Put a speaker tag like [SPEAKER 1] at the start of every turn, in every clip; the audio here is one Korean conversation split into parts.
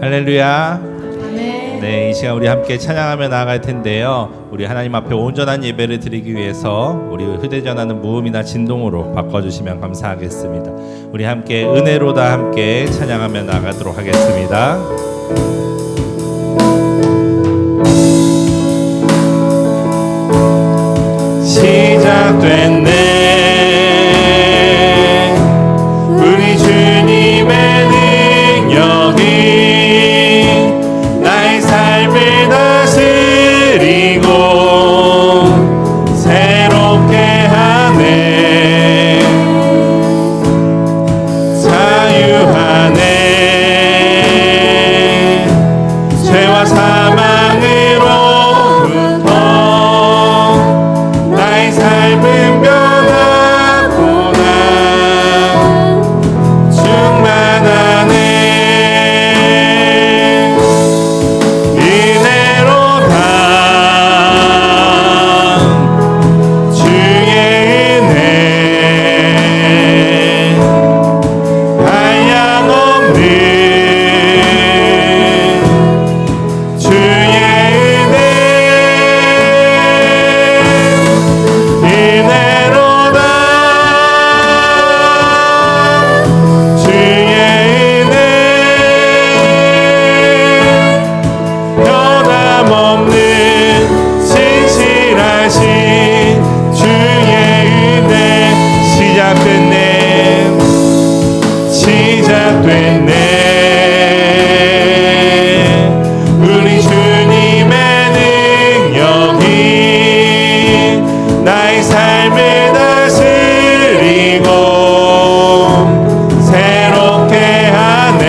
[SPEAKER 1] 할렐루야.
[SPEAKER 2] 아멘.
[SPEAKER 1] 네, 이 시간 우리 함께 찬양하며 나아갈 텐데요. 우리 하나님 앞에 온전한 예배를 드리기 위해서 우리 휴대전화는 무음이나 진동으로 바꿔주시면 감사하겠습니다. 우리 함께 은혜로다 함께 찬양하며 나아가도록 하겠습니다. 시작됐네. 우리 주님의 능력이 나의 삶을 다스리고 새롭게 하네. 자유하네. 죄와 사망으로부터 나의 삶은 변하구나. 충만하네. 은혜로다. 주의 은혜 한량없는 주의 은혜. 은혜로다. 주의 은혜 변함없는 신실하신 주의 은혜. 시작됐네. 시작됐네. 우리 주님의 능력이 나의 삶을 다스리고 새롭게 하네.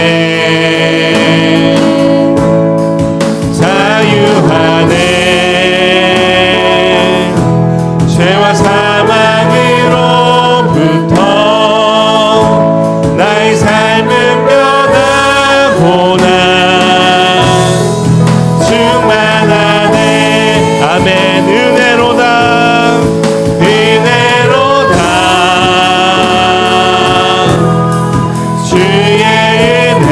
[SPEAKER 1] 자유하네. 죄와 사망으로부터 나의 삶은 변하구나. 충만하네. 아멘. 은혜로다. 은혜로다. 주의 은혜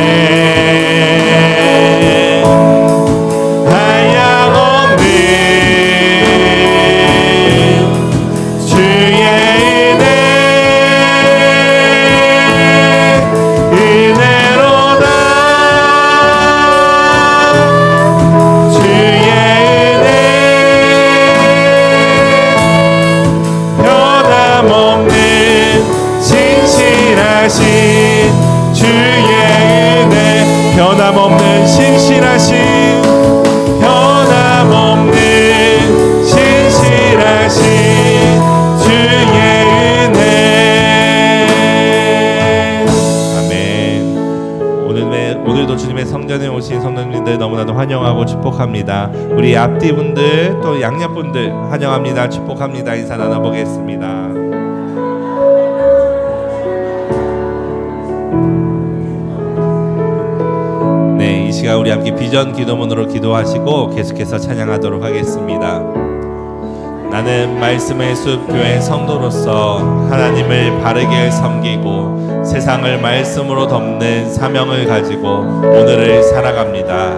[SPEAKER 1] 한량없는 주의 은혜. 은혜로다. 주의 은혜 변함없는 신실하신 주의 은혜. 변함없는 신실하신 변함없는 신실하신 주의 은혜. 아멘. 오늘도 주님의 성전에 오신 성도님들 너무나도 환영하고 축복합니다. 우리 앞뒤 분들 또 양옆 분들 환영합니다. 축복합니다. 인사 나눠보겠습니다. 네, 이 시간 우리 함께 비전 기도문으로 기도하시고 계속해서 찬양하도록 하겠습니다. 나는 말씀의 숲 교회 성도로서 하나님을 바르게 섬기고 세상을 말씀으로 덮는 사명을 가지고 오늘을 살아갑니다.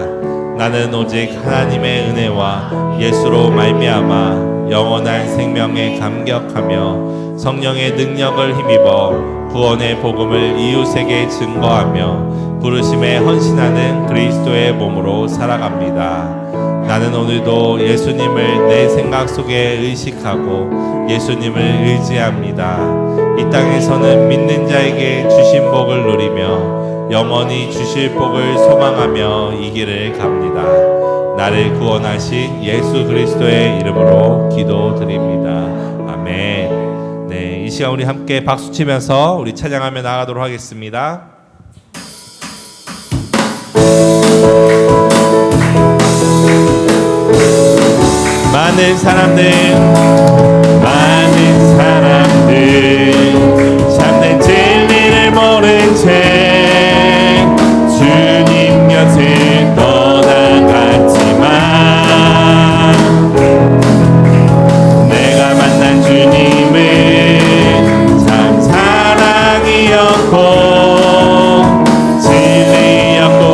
[SPEAKER 1] 나는 오직 하나님의 은혜와 예수로 말미암아 영원한 생명에 감격하며 성령의 능력을 힘입어 구원의 복음을 이웃에게 증거하며 부르심에 헌신하는 그리스도의 몸으로 살아갑니다. 나는 오늘도 예수님을 내 생각 속에 의식하고 예수님을 의지합니다. 이 땅에서는 믿는 자에게 주신 복을 누리며 영원히 주실 복을 소망하며 이 길을 갑니다. 나를 구원하신 예수 그리스도의 이름으로 기도드립니다. 아멘. 네, 이 시간 우리 함께 박수 치면서 우리 찬양하며 나가도록 하겠습니다. 많은 사람들 참된 진리를 모른 채 주님 곁을 떠나갔지만 내가 만난 주님은 참 사랑이었고 진리였고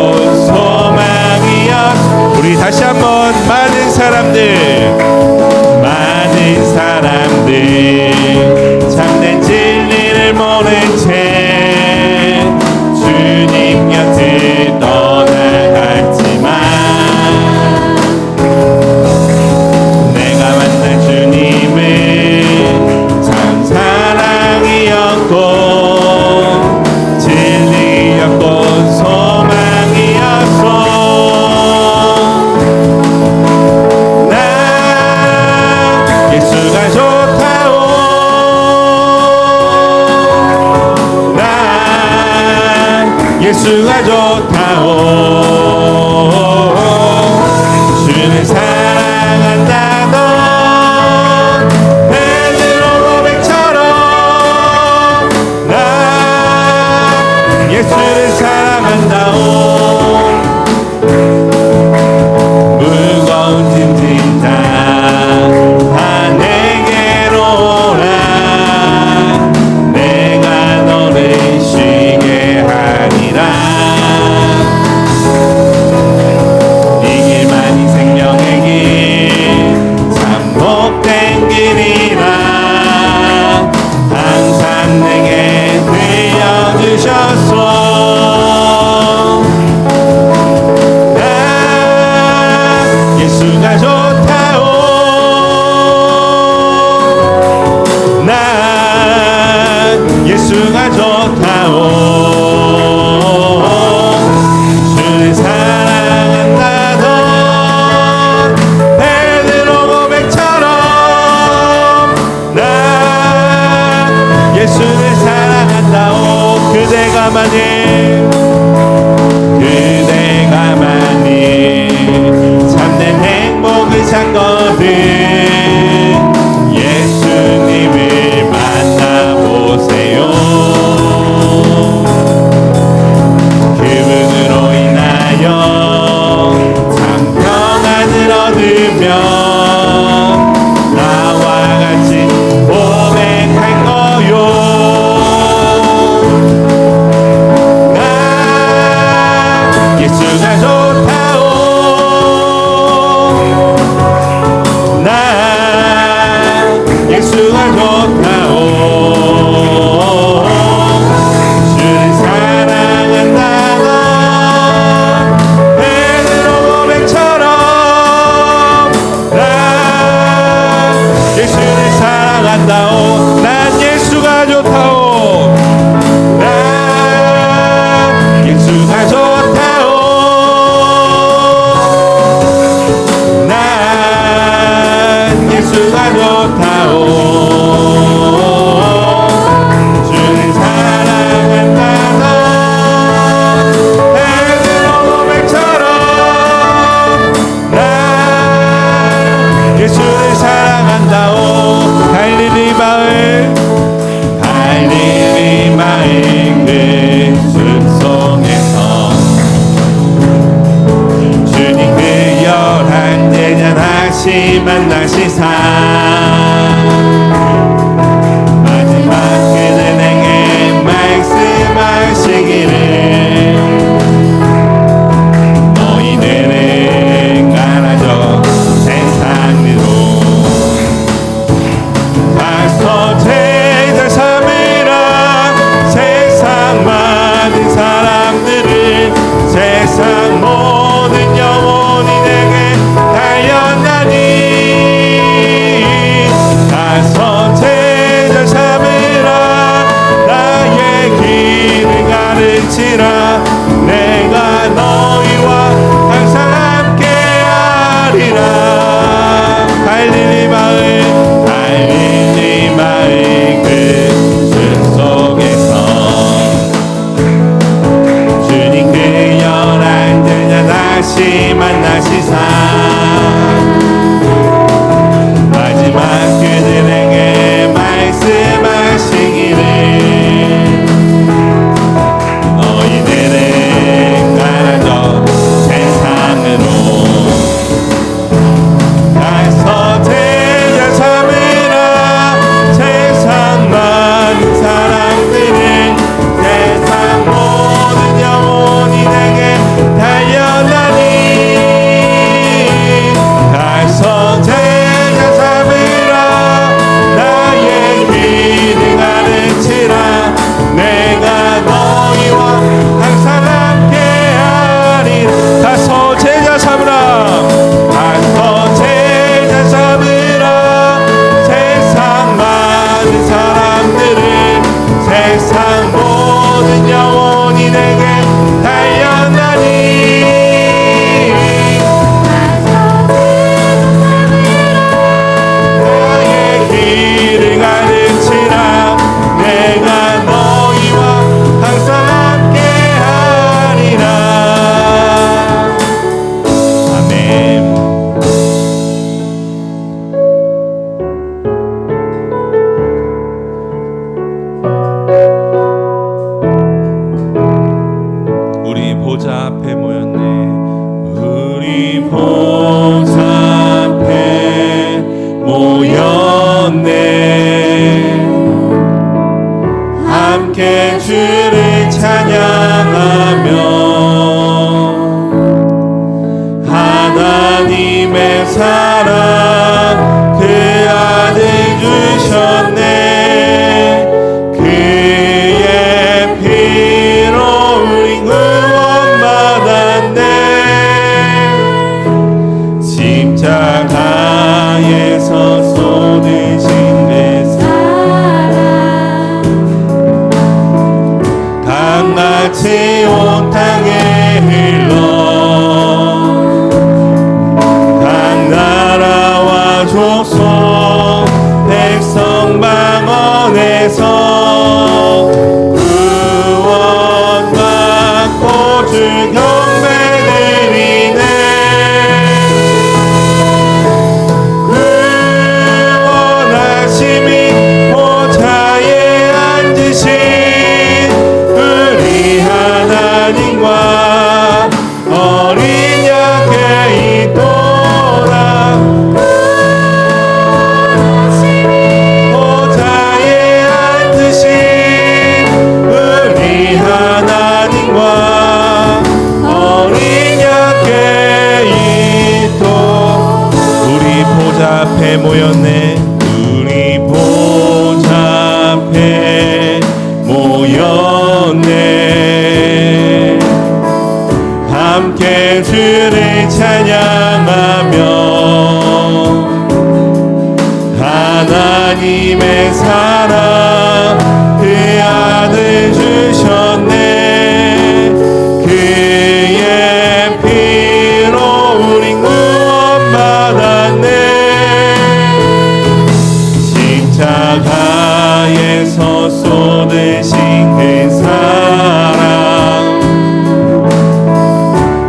[SPEAKER 1] 예수가 좋다오. 주를 사랑한다던 베드로 고백처럼 나 예수를 사랑한다오. 무거운 짐진 다 내게로 오라. 내가 너를 쉬게 하리라. 이 길만이 생명의 길 참 복된 길이라. 항상 내게 들려주셨소. 예수가 좋다오. 난 예수가 좋다오. 주를 사랑한다던 베드로 고백처럼 난 예수를 사랑한다오. 그대가만이 참된 행복을 찾거든. 예수님을 만나보세요. 그분으로 인하여 참 평안을 얻으며 나와 같이 고백할 거요. 함께 주를 찬양하며 하나님의 사랑 그 아들 주셨네. 그의 피로 우리 구원받았네. 십자가에서 쏟으신 그 사랑 강같이 온 땅에 흘러 각 나라와 족속 백성 방언에서 구원받고 주 경배드리네. 구원하심이 보좌에 앉으신 우리 하나님과 어린 양께 있도다. 보좌에 앉으신 우리 하나님과 어린 양께 있도. 우리 보좌 앞에 모였네. 우리 보좌 앞에 모였네. 함께 주를 찬양하며 하나님의 사랑 그 아들 주셨네. 그의 피로 우린 구원받았네. 십자가에서 쏟으신 그 사랑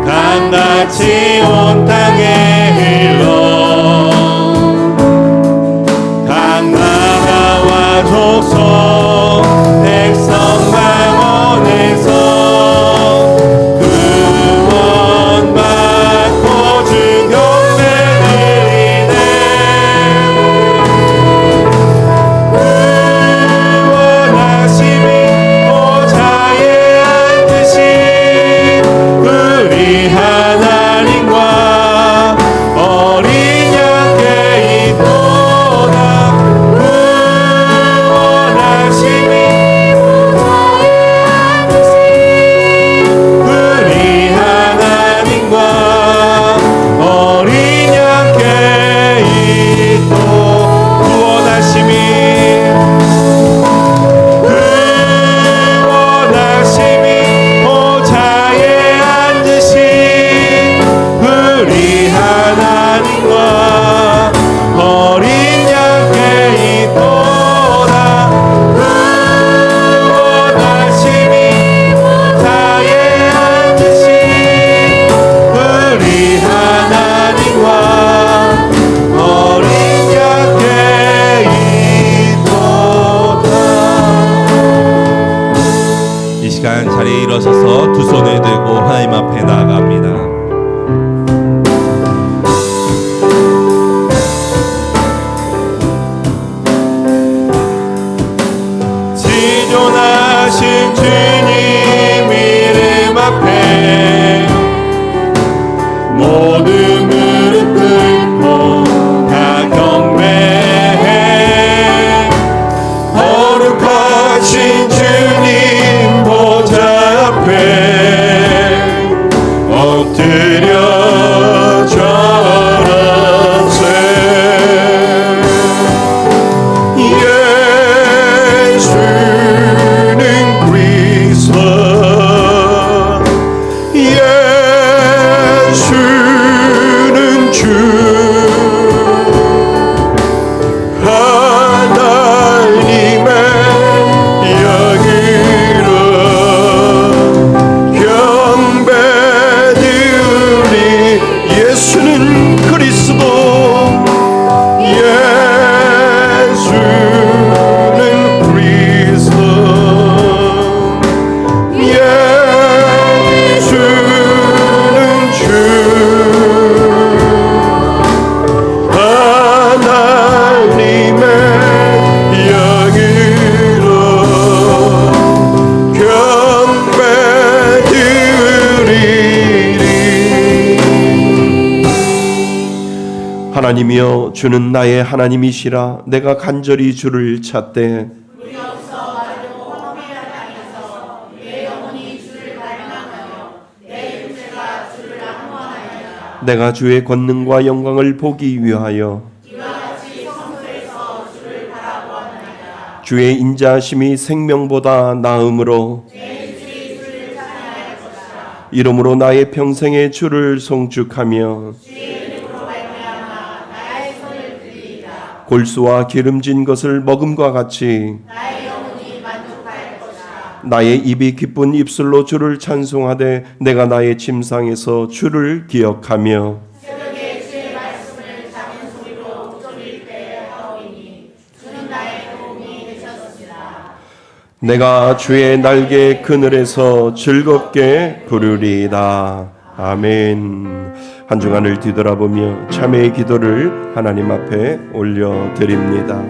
[SPEAKER 1] 강같이 온 땅에 흘러 각 나라와 족속 백성 방언에서 구원받고 주 경배드리네. 구원하심이 보좌에 앉으신 우리 하나님과 어린 양께 있도다. 구원하심이 보좌에 앉으신 우리 하나님과 어린 양께 있도. 구원하심이 보좌에 앉으신 우리 하나님과 어린 양께 있도다. 구원하심이 보좌에 앉으신 우리 하나님과 어린 양께 있도다. 이 시간 자리에 일어서서 두 손을 들고 하나님 앞에 나아갑니다. 지존하신 주님 이름 앞에 모두 무릎 꿇고 다 경배해. 거룩하신 주님 보좌 앞에 엎드려 절하세. 예수는 그리스도 예수
[SPEAKER 2] 하나님이여 주는 나의 하나님이시라. 내가 간절히 주를 찾되 내가 주의 권능과 영광을 보기 위하여 주의 인자하심이 생명보다 나음으로 이러므로 나의 평생에 주를 송축하며 골수와 기름진 것을 먹음과 같이 나의 입이 기쁜 입술로 주를 찬송하되 내가 나의 침상에서 주를 기억하며 내가 주의 날개 그늘에서 즐겁게 부르리이다. 아멘. 한 주간을 뒤돌아보며 참회의 기도를 하나님 앞에 올려드립니다.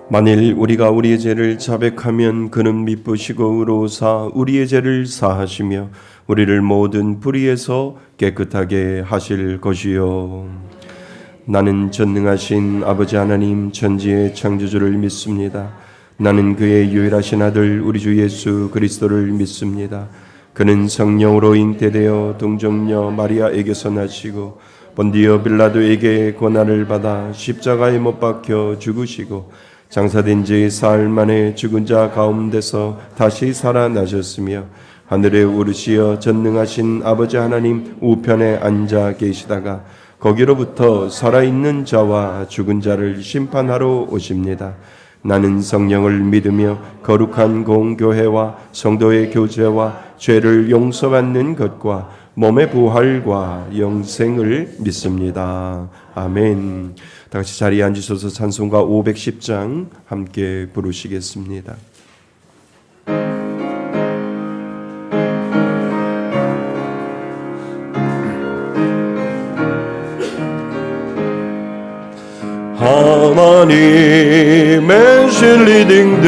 [SPEAKER 2] 만일 우리가 우리의 죄를 자백하면 그는 미쁘시고 의로우사 우리의 죄를 사하시며 우리를 모든 불의에서 깨끗하게 하실 것이요. 나는 전능하신 아버지 하나님 천지의 창조주를 믿습니다. 나는 그의 유일하신 아들 우리 주 예수 그리스도를 믿습니다. 그는 성령으로 잉태되어 동정녀 마리아에게서 나시고 본디오 빌라도에게 고난을 받아 십자가에 못 박혀 죽으시고 장사된 지 사흘 만에 죽은 자 가운데서 다시 살아나셨으며 하늘에 오르시어 전능하신 아버지 하나님 우편에 앉아 계시다가 거기로부터 살아있는 자와 죽은 자를 심판하러 오십니다. 나는 성령을 믿으며 거룩한 공교회와 성도의 교제와 죄를 용서받는 것과 몸의 부활과 영생을 믿습니다. 아멘. 다 같이 자리에 앉으셔서 찬송가 510장 함께 부르시겠습니다. 하나님의 신리딩대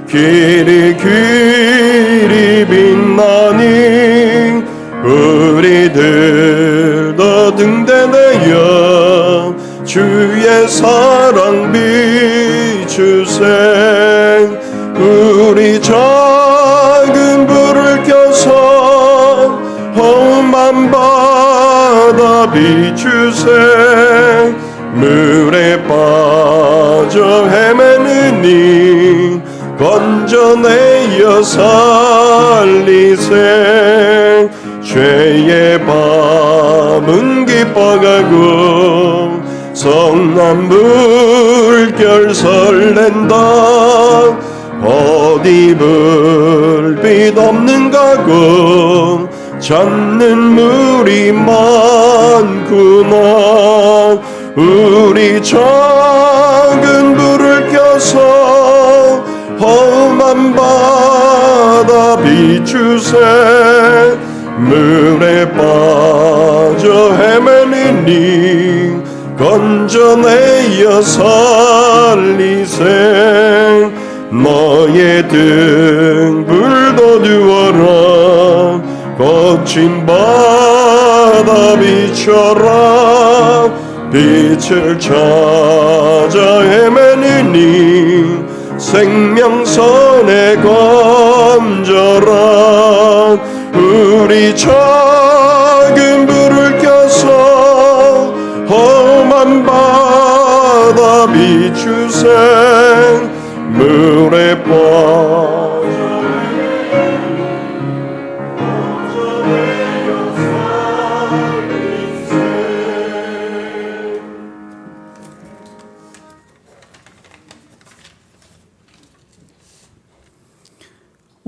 [SPEAKER 2] 길이 빛나니 우리들 더 등대내어 주의 사랑 비추세. 우리 작은 불을 켜서 험한 바다 비추세. 물에 빠져 헤매느니 건져내어 살리세. 죄의 밤은 기뻐가고 성난 물결 설렌다. 어디 불빛 없는 가고 찾는 물이 많구나. 우리 작은 불을 켜서 험한 바다 비추세. 물에 빠져 헤매느니 건져내어 살리세. 너의 등불도 두어라. 거친 바다 비춰라. 빛을 찾아 헤매느니 생명선에 건져라. 우리 작은 불을 켜서 험한 바다 비추세. 물에 빠져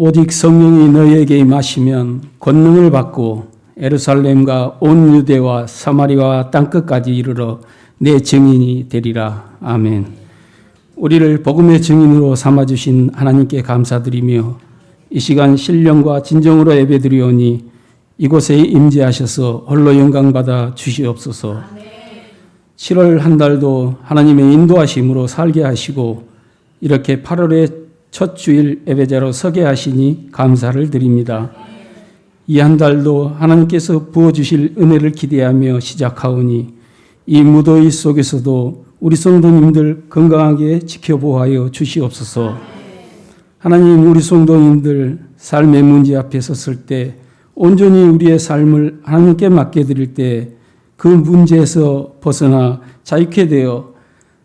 [SPEAKER 3] 오직 성령이 너희에게 임하시면 권능을 받고 예루살렘과 온 유대와 사마리아와 땅끝까지 이르러 내 증인이 되리라. 아멘. 우리를 복음의 증인으로 삼아주신 하나님께 감사드리며 이 시간 신령과 진정으로 예배드리오니 이곳에 임재하셔서 홀로 영광받아 주시옵소서. 7월 한 달도 하나님의 인도하심으로 살게 하시고 이렇게 8월의 첫 주일 예배자로 서게 하시니 감사를 드립니다. 이 한 달도 하나님께서 부어주실 은혜를 기대하며 시작하오니 이 무더위 속에서도 우리 성도님들 건강하게 지켜보아여 주시옵소서. 하나님, 우리 성도님들 삶의 문제 앞에 섰을 때 온전히 우리의 삶을 하나님께 맡겨드릴 때 그 문제에서 벗어나 자유케 되어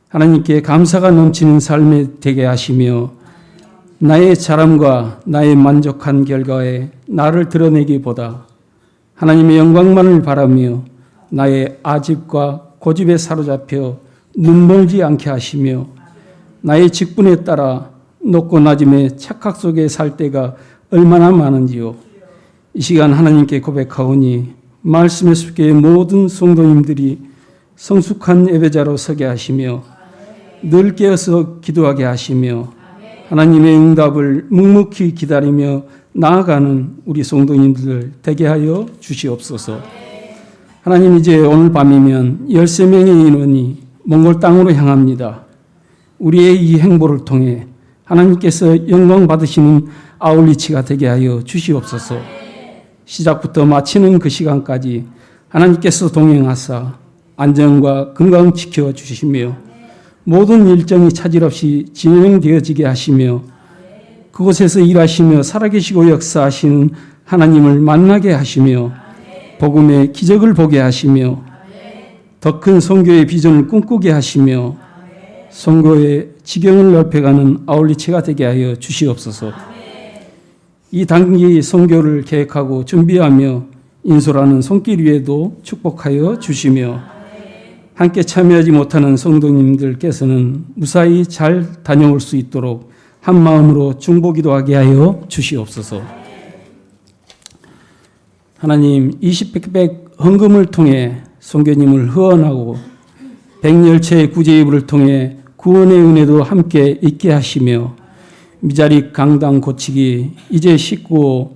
[SPEAKER 3] 하나님께 감사가 넘치는 삶이 되게 하시며 나의 잘함과 나의 만족한 결과에 나를 드러내기보다 하나님의 영광만을 바라며 나의 아집과 고집에 사로잡혀 눈멀지 않게 하시며 나의 직분에 따라 높고 낮음의 착각 속에 살 때가 얼마나 많은지요. 이 시간 하나님께 고백하오니 말씀의 숲교의 모든 성도님들이 성숙한 예배자로 서게 하시며 늘 깨어서 기도하게 하시며 하나님의 응답을 묵묵히 기다리며 나아가는 우리 성도님들 되게 하여 주시옵소서. 하나님, 이제 오늘 밤이면 13명의 인원이 몽골 땅으로 향합니다. 우리의 이 행보를 통해 하나님께서 영광 받으시는 아울리치가 되게 하여 주시옵소서. 시작부터 마치는 그 시간까지 하나님께서 동행하사 안전과 건강 지켜주시며 모든 일정이 차질 없이 진행되어지게 하시며 그곳에서 일하시며 살아계시고 역사하시는 하나님을 만나게 하시며 복음의 기적을 보게 하시며 더 큰 선교의 비전을 꿈꾸게 하시며 선교의 지경을 넓혀가는 아울리체가 되게 하여 주시옵소서. 이 단기 선교를 계획하고 준비하며 인솔하는 손길 위에도 축복하여 주시며 함께 참여하지 못하는 성도님들께서는 무사히 잘 다녀올 수 있도록 한 마음으로 중보기도하게 하여 주시옵소서. 하나님, 20백 헌금을 통해 선교님을 후원하고 백열체의 구제입을 통해 구원의 은혜도 함께 있게 하시며 미자리 강당 고치기 이제 19호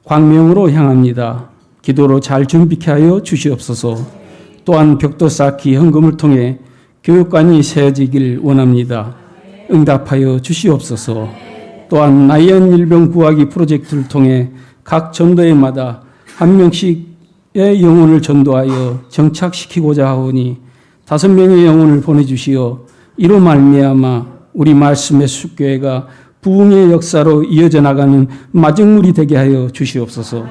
[SPEAKER 3] 광명으로 향합니다. 기도로 잘 준비케 하여 주시옵소서. 또한 벽도 쌓기 헌금을 통해 교육관이 세워지길 원합니다. 응답하여 주시옵소서. 또한 나이언 일병 구하기 프로젝트를 통해 각 전도회마다 한 명씩의 영혼을 전도하여 정착시키고자 하오니 5명의 영혼을 보내주시어 이로 말미암아 우리 말씀의 숲교회가 부흥의 역사로 이어져 나가는 마중물이 되게 하여 주시옵소서.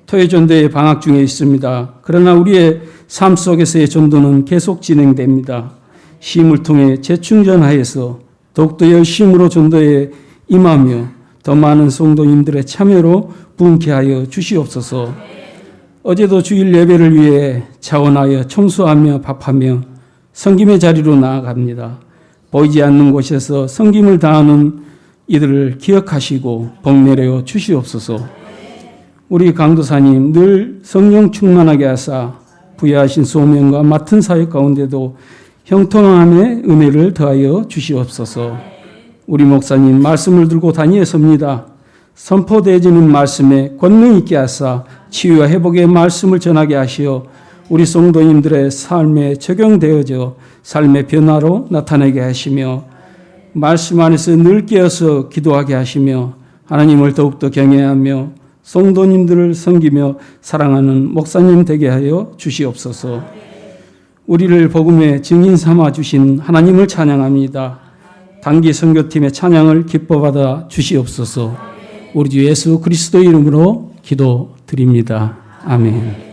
[SPEAKER 3] 토요 전도회 방학 중에 있습니다. 그러나 우리의 삶 속에서의 전도는 계속 진행됩니다. 쉼을 통해 재충전하여서 더욱더 열심으로 전도에 임하며 더 많은 성도님들의 참여로 부흥케 하여 주시옵소서. 어제도 주일 예배를 위해 자원하여 청소하며 밥하며 섬김의 자리로 나아갑니다. 보이지 않는 곳에서 섬김을 다하는 이들을 기억하시고 복 내려 주시옵소서. 우리 강도사님 늘 성령 충만하게 하사 부여하신 소명과 맡은 사역 가운데도 형통함의 은혜를 더하여 주시옵소서. 우리 목사님 말씀을 들고 다니었습니다. 선포되어지는 말씀에 권능 있게 하사 치유와 회복의 말씀을 전하게 하시어 우리 성도님들의 삶에 적용되어져 삶의 변화로 나타나게 하시며 말씀 안에서 늘 깨어서 기도하게 하시며 하나님을 더욱더 경외하며 성도님들을 섬기며 사랑하는 목사님 되게 하여 주시옵소서. 우리를 복음의 증인 삼아 주신 하나님을 찬양합니다. 단기 선교팀의 찬양을 기뻐받아 주시옵소서. 우리 주 예수 그리스도 이름으로 기도드립니다. 아멘.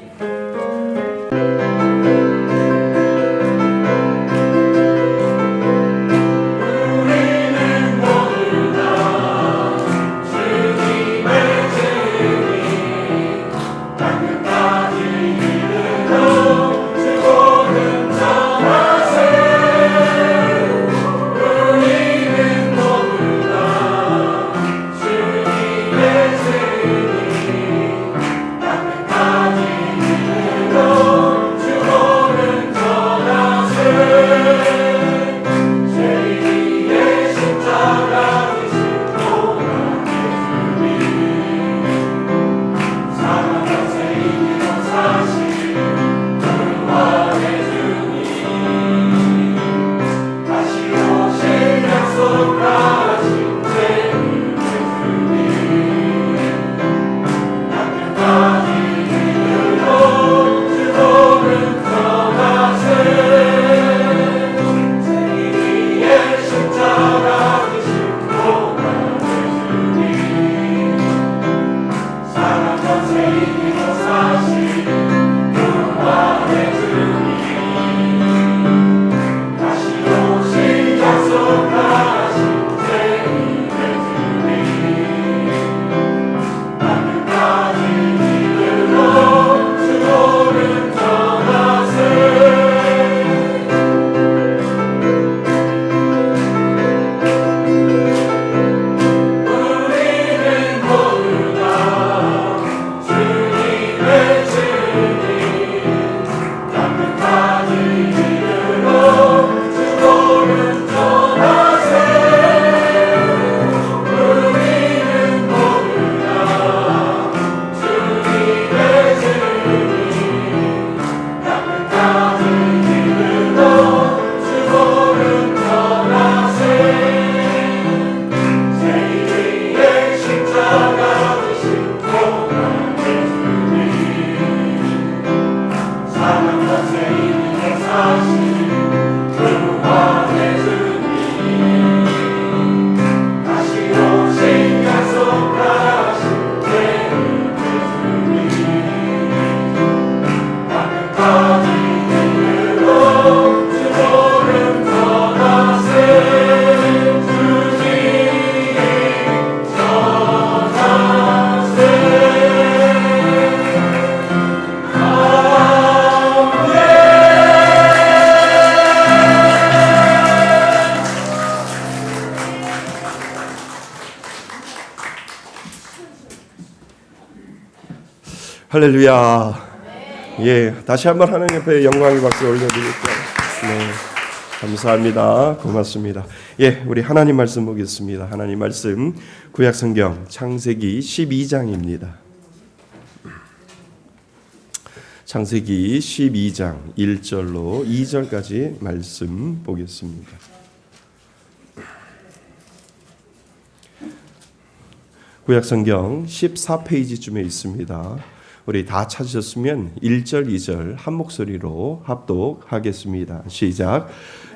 [SPEAKER 2] 할렐루야. 예, 다시 한번 하나님 앞에 영광의 박수 올려드릴게요. 네, 감사합니다. 고맙습니다. 예, 우리 하나님 말씀 보겠습니다. 하나님 말씀 구약성경 창세기 12장입니다. 창세기 12장 1절로 2절까지 말씀 보겠습니다. 구약성경 14페이지쯤에 있습니다. 우리 다 찾으셨으면 1절, 2절 한 목소리로 합독하겠습니다. 시작.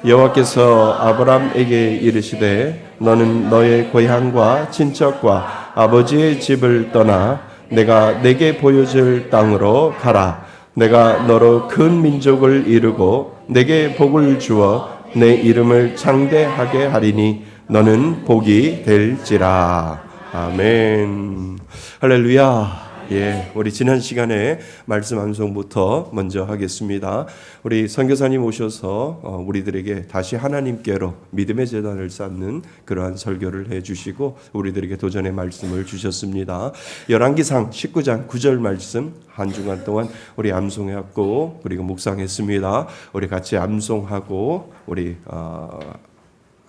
[SPEAKER 2] 여호와께서 아브람에게 이르시되 너는 너의 고향과 친척과 아버지의 집을 떠나 내가 내게 보여줄 땅으로 가라. 내가 너로 큰 민족을 이루고 내게 복을 주어 내 이름을 창대하게 하리니 너는 복이 될지라. 아멘. 할렐루야. 예, 우리 지난 시간에 말씀 암송부터 먼저 하겠습니다. 우리 선교사님 오셔서 우리들에게 다시 하나님께로 믿음의 제단을 쌓는 그러한 설교를 해주시고 우리들에게 도전의 말씀을 주셨습니다. 열왕기상 19장 9절 말씀 한 주간 동안 우리 암송했고 그리고 묵상했습니다. 우리 같이 암송하고 우리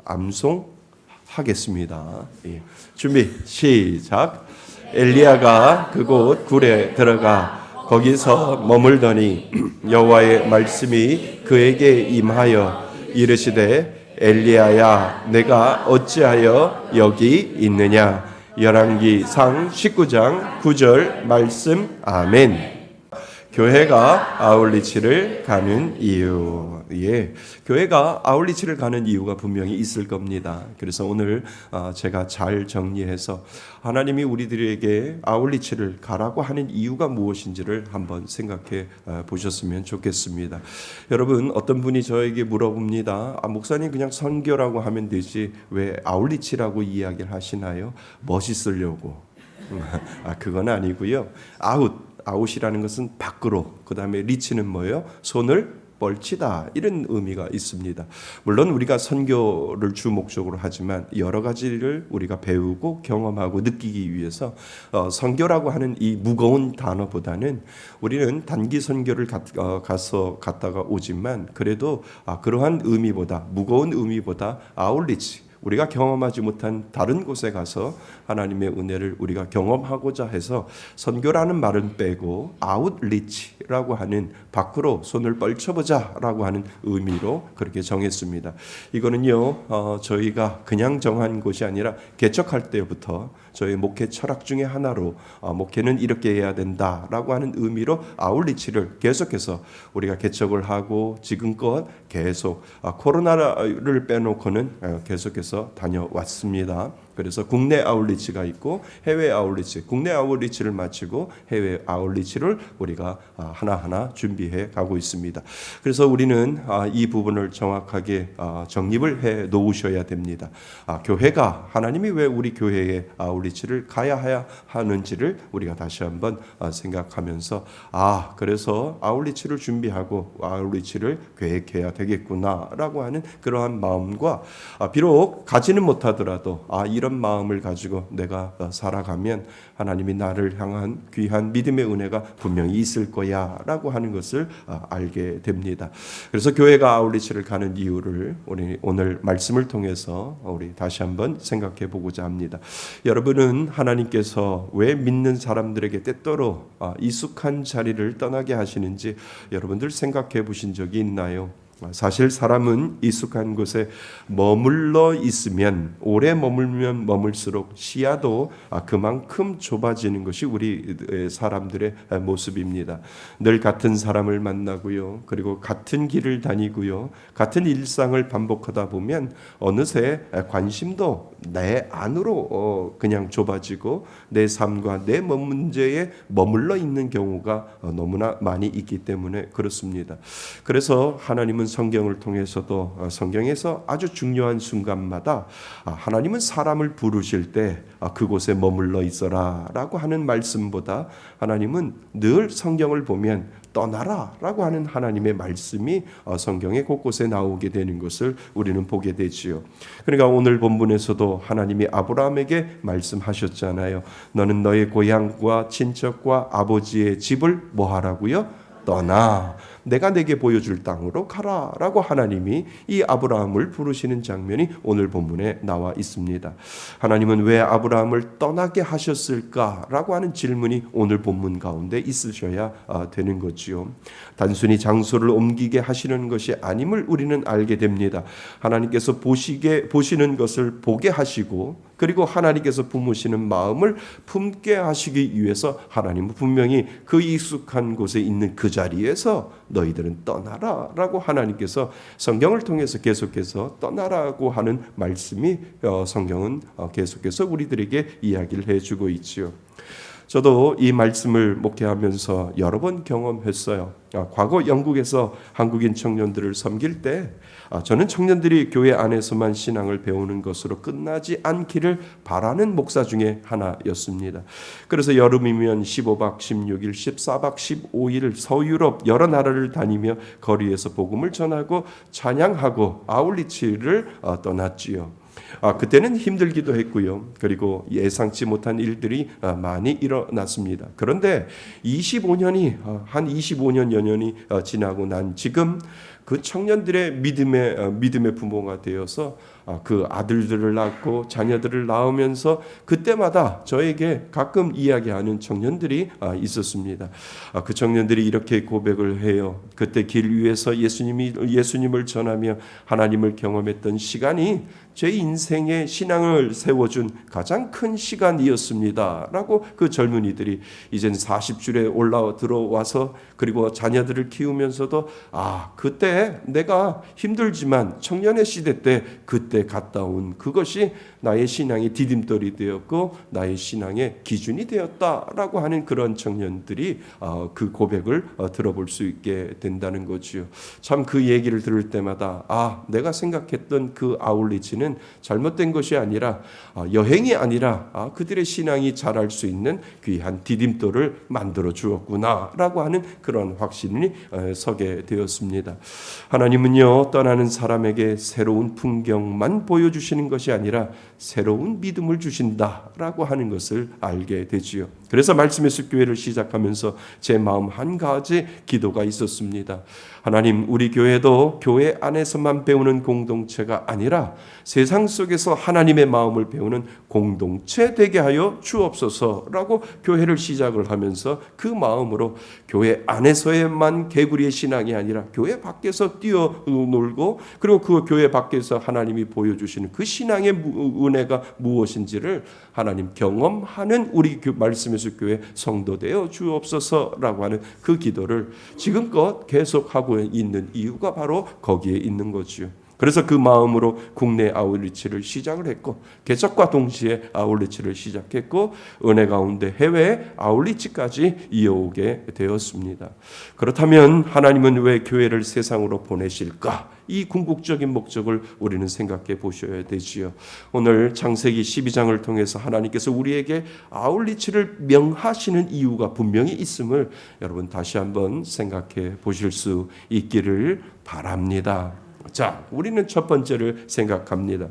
[SPEAKER 2] 암송하겠습니다. 예. 준비 시작. 엘리야가 그곳 굴에 들어가 거기서 머물더니 여호와의 말씀이 그에게 임하여 이르시되 엘리야야 내가 어찌하여 여기 있느냐. 열왕기상 19장 9절 말씀. 아멘. 교회가 아울리치를 가는 이유. 예, 교회가 아울리치를 가는 이유가 분명히 있을 겁니다. 그래서 오늘 제가 잘 정리해서 하나님이 우리들에게 아울리치를 가라고 하는 이유가 무엇인지를 한번 생각해 보셨으면 좋겠습니다. 여러분, 어떤 분이 저에게 물어봅니다. 목사님 그냥 선교라고 하면 되지 왜 아울리치라고 이야기를 하시나요? 멋있으려고. 그건 아니고요. 아웃이라는 것은 밖으로, 그 다음에 리치는 뭐예요? 손을 뻘치다, 이런 의미가 있습니다. 물론 우리가 선교를 주 목적으로 하지만 여러 가지를 우리가 배우고 경험하고 느끼기 위해서 선교라고 하는 이 무거운 단어보다는 우리는 단기 선교를 갔다가 오지만 그래도 그러한 의미보다, 무거운 의미보다 아울리치, 우리가 경험하지 못한 다른 곳에 가서 하나님의 은혜를 우리가 경험하고자 해서 선교라는 말은 빼고 아웃리치라고 하는 밖으로 손을 뻗쳐보자라고 하는 의미로 그렇게 정했습니다. 이거는요 저희가 그냥 정한 것이 아니라 개척할 때부터 저희 목회 철학 중에 하나로 목회는 이렇게 해야 된다라고 하는 의미로 아웃리치를 계속해서 우리가 개척을 하고 지금껏 계속 코로나를 빼놓고는 계속해서 다녀왔습니다. 그래서 국내 아울리치가 있고 해외 아울리치, 국내 아울리치를 마치고 해외 아울리치를 우리가 하나하나 준비해 가고 있습니다. 그래서 우리는 이 부분을 정확하게 정립을 해 놓으셔야 됩니다. 교회가, 하나님이 왜 우리 교회에 아울리치를 가야 하는지를 우리가 다시 한번 생각하면서 그래서 아울리치를 준비하고 아울리치를 계획해야 되겠구나라고 하는 그러한 마음과 비록 가지는 못하더라도 이런 마음을 가지고 내가 살아가면 하나님이 나를 향한 귀한 믿음의 은혜가 분명히 있을 거야 라고 하는 것을 알게 됩니다. 그래서 교회가 아울리치를 가는 이유를 우리 오늘 말씀을 통해서 우리 다시 한번 생각해 보고자 합니다. 여러분은 하나님께서 왜 믿는 사람들에게 때때로 익숙한 자리를 떠나게 하시는지 여러분들 생각해 보신 적이 있나요? 사실 사람은 익숙한 곳에 머물러 있으면 오래 머물면 머물수록 시야도 그만큼 좁아지는 것이 우리 사람들의 모습입니다. 늘 같은 사람을 만나고요. 그리고 같은 길을 다니고요. 같은 일상을 반복하다 보면 어느새 관심도 내 안으로 그냥 좁아지고 내 삶과 내 문제에 머물러 있는 경우가 너무나 많이 있기 때문에 그렇습니다. 그래서 하나님은 성경을 통해서도 성경에서 아주 중요한 순간마다 하나님은 사람을 부르실 때 그곳에 머물러 있어라라고 하는 말씀보다 하나님은 늘 성경을 보면 떠나라라고 하는 하나님의 말씀이 성경의 곳곳에 나오게 되는 것을 우리는 보게 되지요. 그러니까 오늘 본문에서도 하나님이 아브라함에게 말씀하셨잖아요. 너는 너의 고향과 친척과 아버지의 집을 뭐 하라고요? 떠나 내가 내게 보여줄 땅으로 가라라고 하나님이 이 아브라함을 부르시는 장면이 오늘 본문에 나와 있습니다. 하나님은 왜 아브라함을 떠나게 하셨을까라고 하는 질문이 오늘 본문 가운데 있으셔야 되는 거지요. 단순히 장소를 옮기게 하시는 것이 아님을 우리는 알게 됩니다. 하나님께서 보시는 것을 보게 하시고 그리고 하나님께서 품으시는 마음을 품게 하시기 위해서 하나님은 분명히 그 익숙한 곳에 있는 그 자리에서 너희들은 떠나라라고 하나님께서 성경을 통해서 계속해서 떠나라고 하는 말씀이 성경은 계속해서 우리들에게 이야기를 해주고 있지요. 저도 이 말씀을 목회하면서 여러 번 경험했어요. 과거 영국에서 한국인 청년들을 섬길 때 저는 청년들이 교회 안에서만 신앙을 배우는 것으로 끝나지 않기를 바라는 목사 중에 하나였습니다. 그래서 여름이면 15박 16일, 14박 15일 서유럽 여러 나라를 다니며 거리에서 복음을 전하고 찬양하고 아울리치를 떠났지요. 그때는 힘들기도 했고요. 그리고 예상치 못한 일들이 많이 일어났습니다. 그런데 25년 여년이 지나고 난 지금 그 청년들의 믿음의 부모가 되어서 그 아들들을 낳고 자녀들을 낳으면서 그때마다 저에게 가끔 이야기하는 청년들이 있었습니다. 그 청년들이 이렇게 고백을 해요. 그때 길 위에서 예수님을 전하며 하나님을 경험했던 시간이 제 인생의 신앙을 세워준 가장 큰 시간이었습니다. 라고 그 젊은이들이 이젠 40줄에 들어와서 그리고 자녀들을 키우면서도 그때 내가 힘들지만 청년의 시대 때 그때 갔다 온 그것이 나의 신앙의 디딤돌이 되었고 나의 신앙의 기준이 되었다라고 하는 그런 청년들이 그 고백을 들어볼 수 있게 된다는 거지요. 참 그 얘기를 들을 때마다 내가 생각했던 그 아울리치는 잘못된 것이 아니라 여행이 아니라 그들의 신앙이 자랄 수 있는 귀한 디딤돌을 만들어 주었구나라고 하는 그런 확신이 서게 되었습니다. 하나님은요 떠나는 사람에게 새로운 풍경만 보여주시는 것이 아니라 새로운 믿음을 주신다라고 하는 것을 알게 되지요. 그래서 말씀의 숲교회를 시작하면서 제 마음 한 가지 기도가 있었습니다. 하나님, 우리 교회도 교회 안에서만 배우는 공동체가 아니라 세상 속에서 하나님의 마음을 배우는 공동체 되게 하여 주옵소서라고 교회를 시작을 하면서 그 마음으로 교회 안에서에만 개구리의 신앙이 아니라 교회 밖에서 뛰어놀고 그리고 그 교회 밖에서 하나님이 보여주시는 그 신앙의 은혜가 무엇인지를 하나님 경험하는 우리 말씀의 숲교회 성도 되어 주옵소서라고 하는 그 기도를 지금껏 계속하고 있는 이유가 바로 거기에 있는 거지요. 그래서 그 마음으로 국내 아울리치를 시작을 했고 개척과 동시에 아울리치를 시작했고 은혜 가운데 해외 아울리치까지 이어오게 되었습니다. 그렇다면 하나님은 왜 교회를 세상으로 보내실까? 이 궁극적인 목적을 우리는 생각해 보셔야 되지요. 오늘 창세기 12장을 통해서 하나님께서 우리에게 아울리치를 명하시는 이유가 분명히 있음을 여러분 다시 한번 생각해 보실 수 있기를 바랍니다. 자, 우리는 첫 번째를 생각합니다.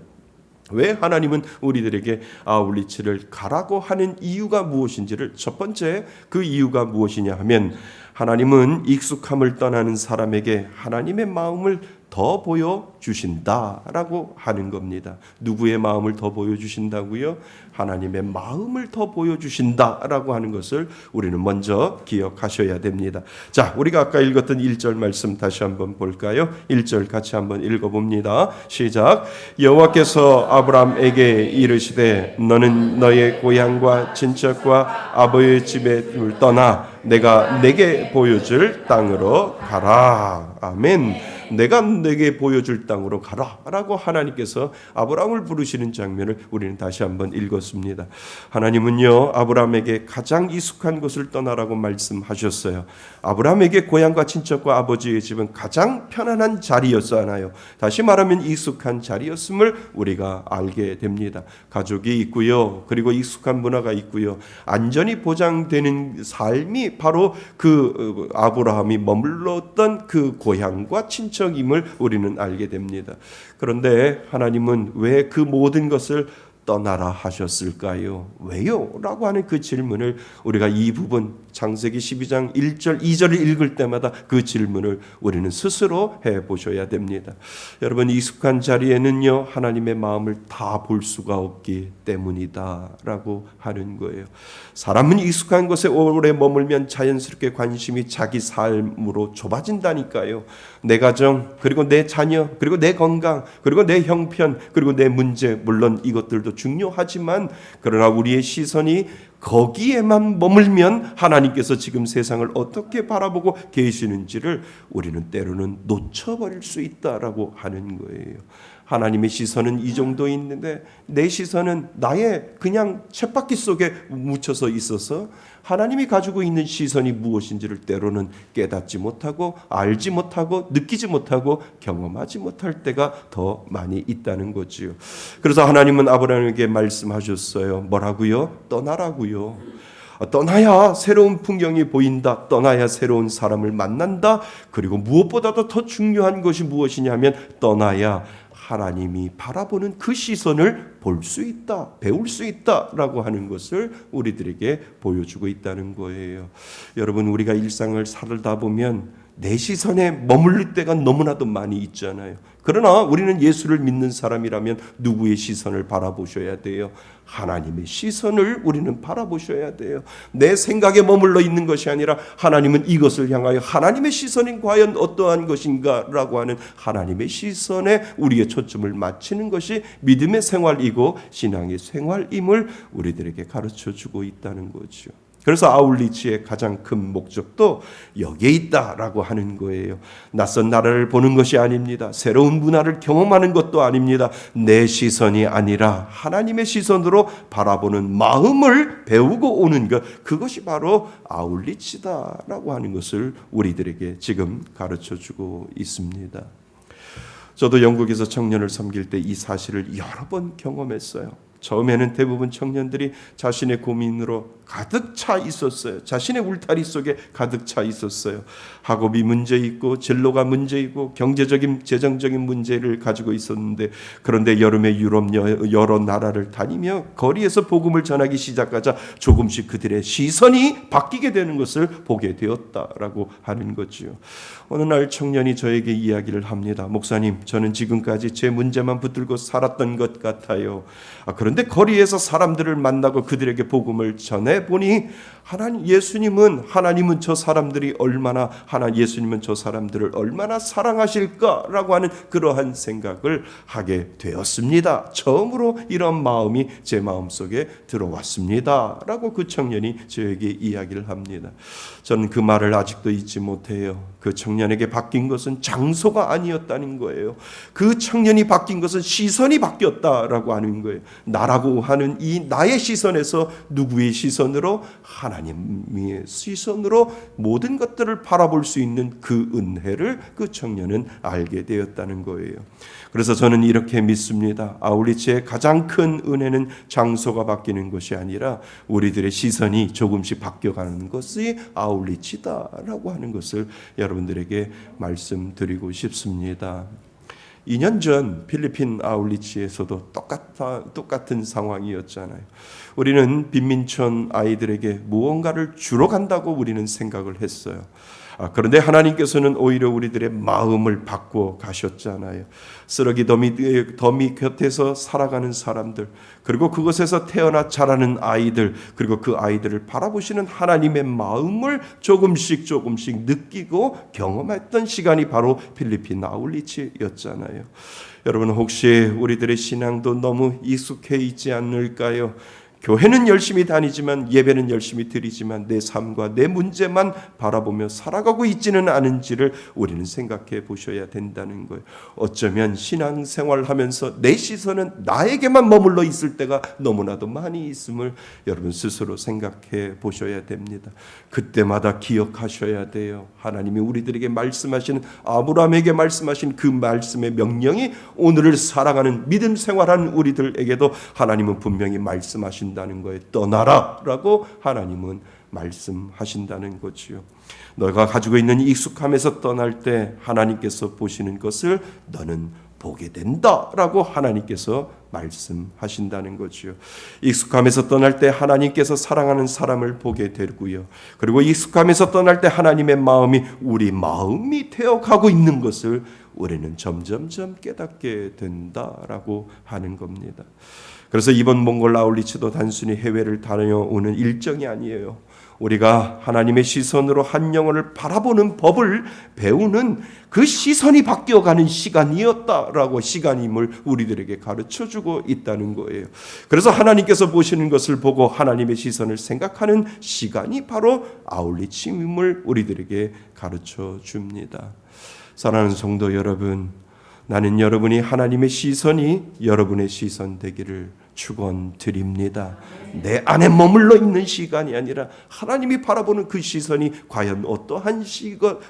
[SPEAKER 2] 왜 하나님은 우리들에게 아울리치를 가라고 하는 이유가 무엇인지를 첫 번째 그 이유가 무엇이냐 하면 하나님은 익숙함을 떠나는 사람에게 하나님의 마음을 더 보여주신다라고 하는 겁니다. 누구의 마음을 더 보여주신다고요? 하나님의 마음을 더 보여주신다라고 하는 것을 우리는 먼저 기억하셔야 됩니다. 자, 우리가 아까 읽었던 1절 말씀 다시 한번 볼까요? 1절 같이 한번 읽어봅니다. 시작. 여호와께서 아브라함에게 이르시되 너는 너의 고향과 친척과 아버지의 집을 떠나 내가 내게 보여줄 땅으로 가라. 아멘. 내가 내게 보여줄 땅으로 가라라고 하나님께서 아브라함을 부르시는 장면을 우리는 다시 한번 읽었습니다. 하나님은요, 아브라함에게 가장 익숙한 곳을 떠나라고 말씀하셨어요. 아브라함에게 고향과 친척과 아버지의 집은 가장 편안한 자리였잖아요. 다시 말하면 익숙한 자리였음을 우리가 알게 됩니다. 가족이 있고요, 그리고 익숙한 문화가 있고요, 안전이 보장되는 삶이 바로 그 아브라함이 머물렀던 그 고향과 친척임을 우리는 알게 됩니다. 그런데 하나님은 왜 그 모든 것을 떠나라 하셨을까요? 왜요? 라고 하는 그 질문을 우리가 이 부분 창세기 12장 1절 2절을 읽을 때마다 그 질문을 우리는 스스로 해보셔야 됩니다. 여러분, 익숙한 자리에는요, 하나님의 마음을 다 볼 수가 없기 때문이다 라고 하는 거예요. 사람은 익숙한 곳에 오래 머물면 자연스럽게 관심이 자기 삶으로 좁아진다니까요. 내 가정, 그리고 내 자녀, 그리고 내 건강, 그리고 내 형편, 그리고 내 문제, 물론 이것들도 중요하지만, 그러나 우리의 시선이 거기에만 머물면 하나님께서 지금 세상을 어떻게 바라보고 계시는지를 우리는 때로는 놓쳐버릴 수 있다라고 하는 거예요. 하나님의 시선은 이 정도 있는데 내 시선은 나의 그냥 쳇바퀴 속에 묻혀서 있어서 하나님이 가지고 있는 시선이 무엇인지를 때로는 깨닫지 못하고 알지 못하고 느끼지 못하고 경험하지 못할 때가 더 많이 있다는 거지요. 그래서 하나님은 아브라함에게 말씀하셨어요. 뭐라고요? 떠나라고요. 떠나야 새로운 풍경이 보인다. 떠나야 새로운 사람을 만난다. 그리고 무엇보다도 더 중요한 것이 무엇이냐면 떠나야 하나님이 바라보는 그 시선을 볼 수 있다, 배울 수 있다라고 하는 것을 우리들에게 보여주고 있다는 거예요. 여러분, 우리가 일상을 살다 보면 내 시선에 머물릴 때가 너무나도 많이 있잖아요. 그러나 우리는 예수를 믿는 사람이라면 누구의 시선을 바라보셔야 돼요? 하나님의 시선을 우리는 바라보셔야 돼요. 내 생각에 머물러 있는 것이 아니라 하나님은 이것을 향하여 하나님의 시선이 과연 어떠한 것인가 라고 하는 하나님의 시선에 우리의 초점을 맞추는 것이 믿음의 생활이고 신앙의 생활임을 우리들에게 가르쳐주고 있다는 거죠. 그래서 아울리치의 가장 큰 목적도 여기에 있다라고 하는 거예요. 낯선 나라를 보는 것이 아닙니다. 새로운 문화를 경험하는 것도 아닙니다. 내 시선이 아니라 하나님의 시선으로 바라보는 마음을 배우고 오는 것, 그것이 바로 아울리치다라고 하는 것을 우리들에게 지금 가르쳐주고 있습니다. 저도 영국에서 청년을 섬길 때 이 사실을 여러 번 경험했어요. 처음에는 대부분 청년들이 자신의 고민으로 가득 차 있었어요. 자신의 울타리 속에 가득 차 있었어요. 학업이 문제 있고 진로가 문제 있고 경제적인 재정적인 문제를 가지고 있었는데, 그런데 여름에 유럽 여러 나라를 다니며 거리에서 복음을 전하기 시작하자 조금씩 그들의 시선이 바뀌게 되는 것을 보게 되었다라고 하는 거지요. 어느 날 청년이 저에게 이야기를 합니다. 목사님, 저는 지금까지 제 문제만 붙들고 살았던 것 같아요. 그런데 거리에서 사람들을 만나고 그들에게 복음을 전해 보니 하나님은 저 사람들이 얼마나 예수님은 저 사람들을 얼마나 사랑하실까라고 하는 그러한 생각을 하게 되었습니다. 처음으로 이런 마음이 제 마음속에 들어왔습니다라고 그 청년이 저에게 이야기를 합니다. 저는 그 말을 아직도 잊지 못해요. 그 청년에게 바뀐 것은 장소가 아니었다는 거예요. 그 청년이 바뀐 것은 시선이 바뀌었다라고 하는 거예요. 나라고 하는 이 나의 시선에서 누구의 시선으로? 하나님의 시선으로 모든 것들을 바라볼 수 있는 그 은혜를 그 청년은 알게 되었다는 거예요. 그래서 저는 이렇게 믿습니다. 아울리치의 가장 큰 은혜는 장소가 바뀌는 것이 아니라 우리들의 시선이 조금씩 바뀌어가는 것이 아울리치다라고 하는 것을 여러분들에게 말씀드리고 싶습니다. 2년 전 필리핀 아울리치에서도 똑같은 상황이었잖아요. 우리는 빈민촌 아이들에게 무언가를 주러 간다고 우리는 생각을 했어요. 그런데 하나님께서는 오히려 우리들의 마음을 바꾸어 가셨잖아요. 쓰레기 더미 곁에서 살아가는 사람들, 그리고 그곳에서 태어나 자라는 아이들, 그리고 그 아이들을 바라보시는 하나님의 마음을 조금씩 느끼고 경험했던 시간이 바로 필리핀 아울리치였잖아요. 여러분, 혹시 우리들의 신앙도 너무 익숙해 있지 않을까요? 교회는 열심히 다니지만 예배는 열심히 드리지만 내 삶과 내 문제만 바라보며 살아가고 있지는 않은지를 우리는 생각해 보셔야 된다는 거예요. 어쩌면 신앙생활하면서 내 시선은 나에게만 머물러 있을 때가 너무나도 많이 있음을 여러분 스스로 생각해 보셔야 됩니다. 그때마다 기억하셔야 돼요. 하나님이 우리들에게 말씀하시는, 아브라함에게 말씀하신 그 말씀의 명령이 오늘을 살아가는 믿음 생활하는 우리들에게도 하나님은 분명히 말씀하신다는 거예요. 떠나라라고 하나님은 말씀하신다는 거지요. 너가 가지고 있는 익숙함에서 떠날 때 하나님께서 보시는 것을 너는 보게 된다라고 하나님께서 말씀하신다는 거지요. 익숙함에서 떠날 때 하나님께서 사랑하는 사람을 보게 되고요. 그리고 익숙함에서 떠날 때 하나님의 마음이 우리 마음이 되어가고 있는 것을 우리는 점점점 깨닫게 된다라고 하는 겁니다. 그래서 이번 몽골 아울리츠도 단순히 해외를 다녀오는 일정이 아니에요. 우리가 하나님의 시선으로 한 영혼을 바라보는 법을 배우는 그 시선이 바뀌어가는 시간이었다라고, 시간임을 우리들에게 가르쳐주고 있다는 거예요. 그래서 하나님께서 보시는 것을 보고 하나님의 시선을 생각하는 시간이 바로 아울리츠임을 우리들에게 가르쳐줍니다. 사랑하는 성도 여러분, 나는 여러분이 하나님의 시선이 여러분의 시선 되기를 축원드립니다. 내 안에 머물러 있는 시간이 아니라 하나님이 바라보는 그 시선이 과연 어떠한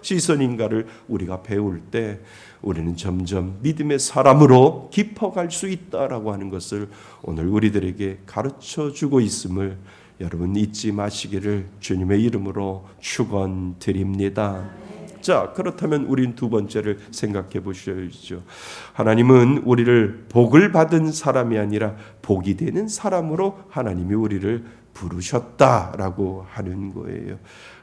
[SPEAKER 2] 시선인가를 우리가 배울 때 우리는 점점 믿음의 사람으로 깊어갈 수 있다라고 하는 것을 오늘 우리들에게 가르쳐주고 있음을 여러분 잊지 마시기를 주님의 이름으로 축원드립니다. 자, 그렇다면 우린 두 번째를 생각해 보셔야죠. 하나님은 우리를 복을 받은 사람이 아니라 복이 되는 사람으로 하나님이 우리를 부르셨다라고 하는 거예요.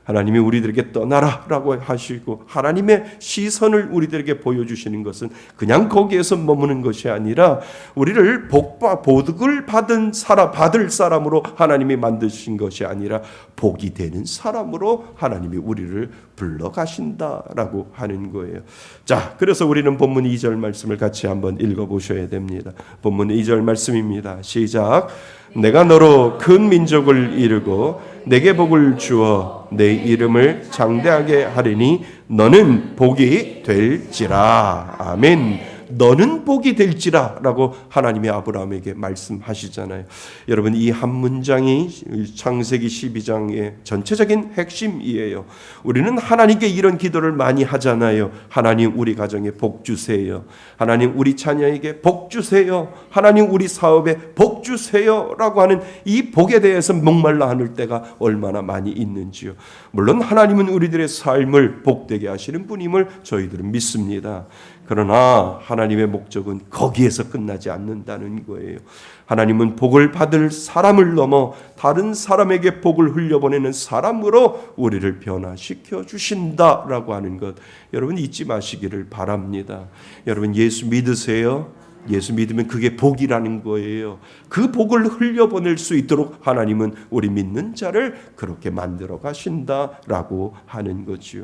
[SPEAKER 2] 하나님이 우리들에게 떠나라라고 하시고 하나님의 시선을 우리들에게 보여주시는 것은 그냥 거기에서 머무는 것이 아니라 우리를 복을 받을 사람으로 하나님이 만드신 것이 아니라 복이 되는 사람으로 하나님이 우리를 불러가신다라고 하는 거예요. 자, 그래서 우리는 본문 2절 말씀을 같이 한번 읽어보셔야 됩니다. 본문 2절 말씀입니다. 시작. 내가 너로 큰 민족을 이루고 내게 복을 주어 내 이름을 장대하게 하리니 너는 복이 될지라. 아멘. 너는 복이 될지라 라고 하나님이 아브라함에게 말씀하시잖아요. 여러분, 이 한 문장이 창세기 12장의 전체적인 핵심이에요. 우리는 하나님께 이런 기도를 많이 하잖아요. 하나님 우리 가정에 복 주세요. 하나님 우리 자녀에게 복 주세요. 하나님 우리 사업에 복 주세요 라고 하는 이 복에 대해서 목말라 하는 때가 얼마나 많이 있는지요. 물론 하나님은 우리들의 삶을 복되게 하시는 분임을 저희들은 믿습니다. 그러나 하나님의 목적은 거기에서 끝나지 않는다는 거예요. 하나님은 복을 받을 사람을 넘어 다른 사람에게 복을 흘려보내는 사람으로 우리를 변화시켜 주신다라고 하는 것, 여러분 잊지 마시기를 바랍니다. 여러분 예수 믿으세요? 예수 믿으면 그게 복이라는 거예요. 그 복을 흘려보낼 수 있도록 하나님은 우리 믿는 자를 그렇게 만들어 가신다라고 하는 거지요.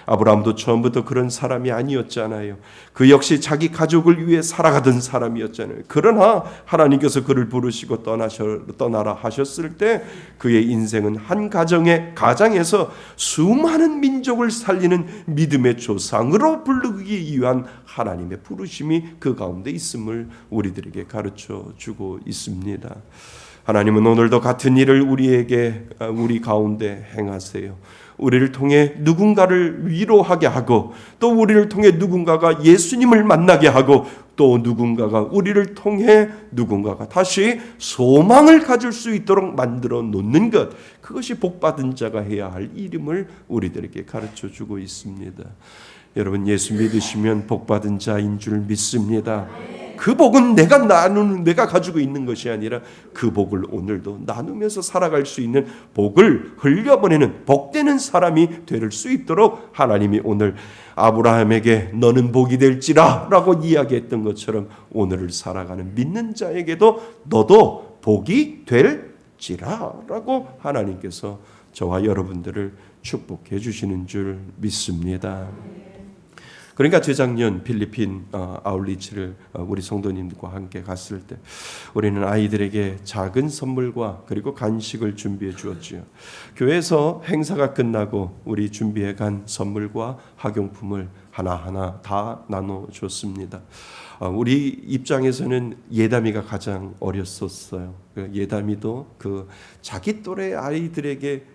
[SPEAKER 2] 아브라함도 처음부터 그런 사람이 아니었잖아요. 그 역시 자기 가족을 위해 살아가던 사람이었잖아요. 그러나 하나님께서 그를 부르시고 떠나라 하셨을 때 그의 인생은 한 가정에서 수많은 민족을 살리는 믿음의 조상으로 부르기 위한 하나님의 부르심이 그 가운데 있음을 우리들에게 가르쳐 주고 있습니다. 하나님은 오늘도 같은 일을 우리 가운데 행하세요. 우리를 통해 누군가를 위로하게 하고 또 우리를 통해 누군가가 예수님을 만나게 하고 또 누군가가 우리를 통해 누군가가 다시 소망을 가질 수 있도록 만들어 놓는 것, 그것이 복받은 자가 해야 할 일임을 우리들에게 가르쳐 주고 있습니다. 여러분 예수 믿으시면 복받은 자인 줄 믿습니다. 그 복은 내가 가지고 있는 것이 아니라 그 복을 오늘도 나누면서 살아갈 수 있는 복을 흘려보내는 복되는 사람이 될 수 있도록 하나님이 오늘 아브라함에게 너는 복이 될지라 라고 이야기했던 것처럼 오늘을 살아가는 믿는 자에게도 너도 복이 될지라 라고 하나님께서 저와 여러분들을 축복해 주시는 줄 믿습니다. 그러니까 재작년 필리핀 아울리치를 우리 성도님들과 함께 갔을 때 우리는 아이들에게 작은 선물과 그리고 간식을 준비해 주었지요. 교회에서 행사가 끝나고 우리 준비해 간 선물과 학용품을 하나하나 다 나눠 줬습니다. 우리 입장에서는 예담이가 가장 어렸었어요. 예담이도 그 자기 또래 아이들에게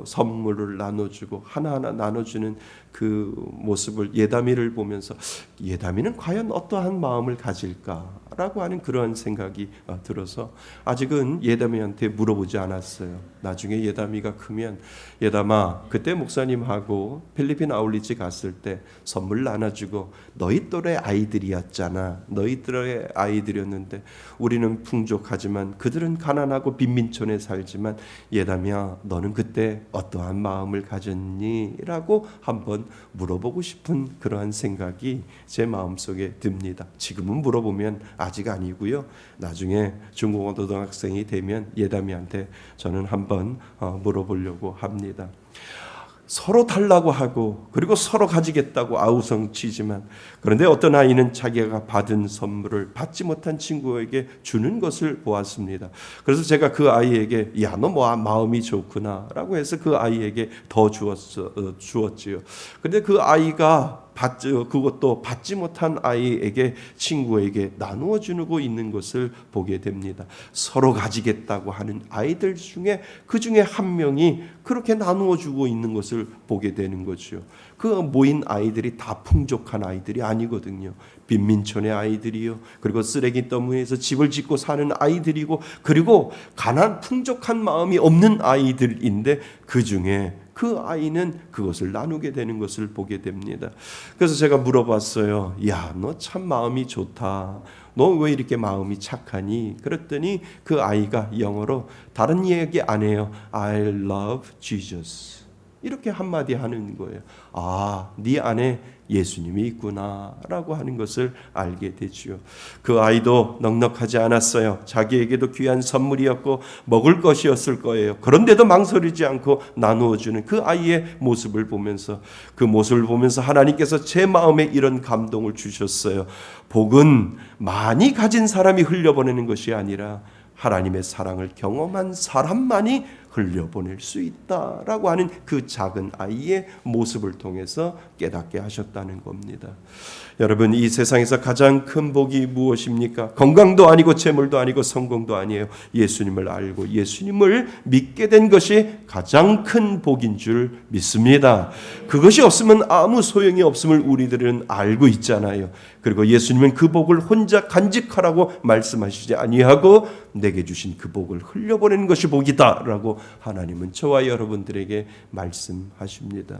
[SPEAKER 2] 선물을 나눠주고 하나하나 나눠주는 그 모습을 예담이를 보면서 예담이는 과연 어떠한 마음을 가질까라고 하는 그러한 생각이 들어서 아직은 예담이한테 물어보지 않았어요. 나중에 예담이가 크면 예담아, 그때 목사님하고 필리핀 아울리치 갔을 때 선물 나눠주고 너희 또래 아이들이었잖아. 너희 또래 아이들이었는데 우리는 풍족하지만 그들은 가난하고 빈민촌에 살지만 예담이야, 너는 그때 어떠한 마음을 가졌니? 라고 한번 물어보고 싶은 그러한 생각이 제 마음속에 듭니다. 지금은 물어보면 아직 아니고요. 나중에 중고등학생이 되면 예담이한테 저는 한번 물어보려고 합니다. 서로 달라고 하고 그리고 서로 가지겠다고 아우성치지만 그런데 어떤 아이는 자기가 받은 선물을 받지 못한 친구에게 주는 것을 보았습니다. 그래서 제가 그 아이에게 야, 너 뭐 마음이 좋구나 라고 해서 그 아이에게 더 주었지요. 그런데 그 아이가 그것도 받지 못한 아이에게 친구에게 나누어 주고 있는 것을 보게 됩니다. 서로 가지겠다고 하는 아이들 중에 그 중에 한 명이 그렇게 나누어 주고 있는 것을 보게 되는 거죠. 그 모인 아이들이 다 풍족한 아이들이 아니거든요. 빈민촌의 아이들이요. 그리고 쓰레기 더미에서 집을 짓고 사는 아이들이고 그리고 풍족한 마음이 없는 아이들인데 그 중에 그 아이는 그것을 나누게 되는 것을 보게 됩니다. 그래서 제가 물어봤어요. 야, 너 참 마음이 좋다. 너 왜 이렇게 마음이 착하니? 그랬더니 그 아이가 영어로 다른 얘기 안 해요. I love Jesus. 이렇게 한마디 하는 거예요. 아, 네 안에 예수님이 있구나라고 하는 것을 알게 되지요. 그 아이도 넉넉하지 않았어요. 자기에게도 귀한 선물이었고 먹을 것이었을 거예요. 그런데도 망설이지 않고 나누어주는 그 아이의 모습을 보면서 하나님께서 제 마음에 이런 감동을 주셨어요. 복은 많이 가진 사람이 흘려보내는 것이 아니라 하나님의 사랑을 경험한 사람만이 흘려보낼 수 있다라고 하는 그 작은 아이의 모습을 통해서 깨닫게 하셨다는 겁니다. 여러분, 이 세상에서 가장 큰 복이 무엇입니까? 건강도 아니고 재물도 아니고 성공도 아니에요. 예수님을 알고 예수님을 믿게 된 것이 가장 큰 복인 줄 믿습니다. 그것이 없으면 아무 소용이 없음을 우리들은 알고 있잖아요. 그리고 예수님은 그 복을 혼자 간직하라고 말씀하시지 아니하고 내게 주신 그 복을 흘려보내는 것이 복이다라고 하나님은 저와 여러분들에게 말씀하십니다.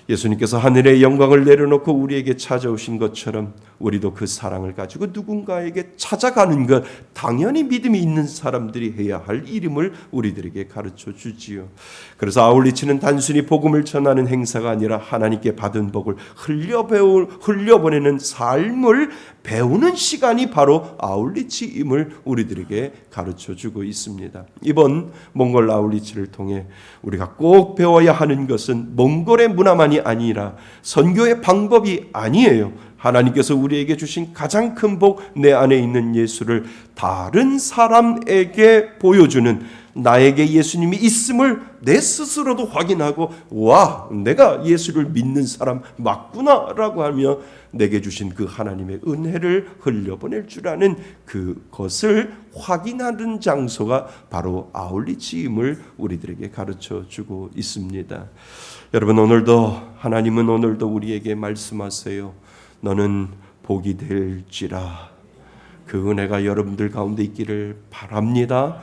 [SPEAKER 2] 예수님께서 하늘의 영광을 내려놓고 우리에게 찾아오신 것처럼 우리도 그 사랑을 가지고 누군가에게 찾아가는 것, 당연히 믿음이 있는 사람들이 해야 할 일임을 우리들에게 가르쳐 주지요. 그래서 아울리치는 단순히 복음을 전하는 행사가 아니라 하나님께 받은 복을 흘려보내는 삶을 배우는 시간이 바로 아울리치임을 우리들에게 가르쳐 주고 있습니다. 이번 몽골 아울리치를 통해 우리가 꼭 배워야 하는 것은 몽골의 문화만이 아니라 선교의 방법이 아니에요. 하나님께서 우리에게 주신 가장 큰 복, 내 안에 있는 예수를 다른 사람에게 보여주는, 나에게 예수님이 있음을 내 스스로도 확인하고 와, 내가 예수를 믿는 사람 맞구나라고 하며 내게 주신 그 하나님의 은혜를 흘려보낼 줄 아는 그것을 확인하는 장소가 바로 아울리치임을 우리들에게 가르쳐주고 있습니다. 여러분, 하나님은 오늘도 우리에게 말씀하세요. 너는 복이 될지라. 그 은혜가 여러분들 가운데 있기를 바랍니다.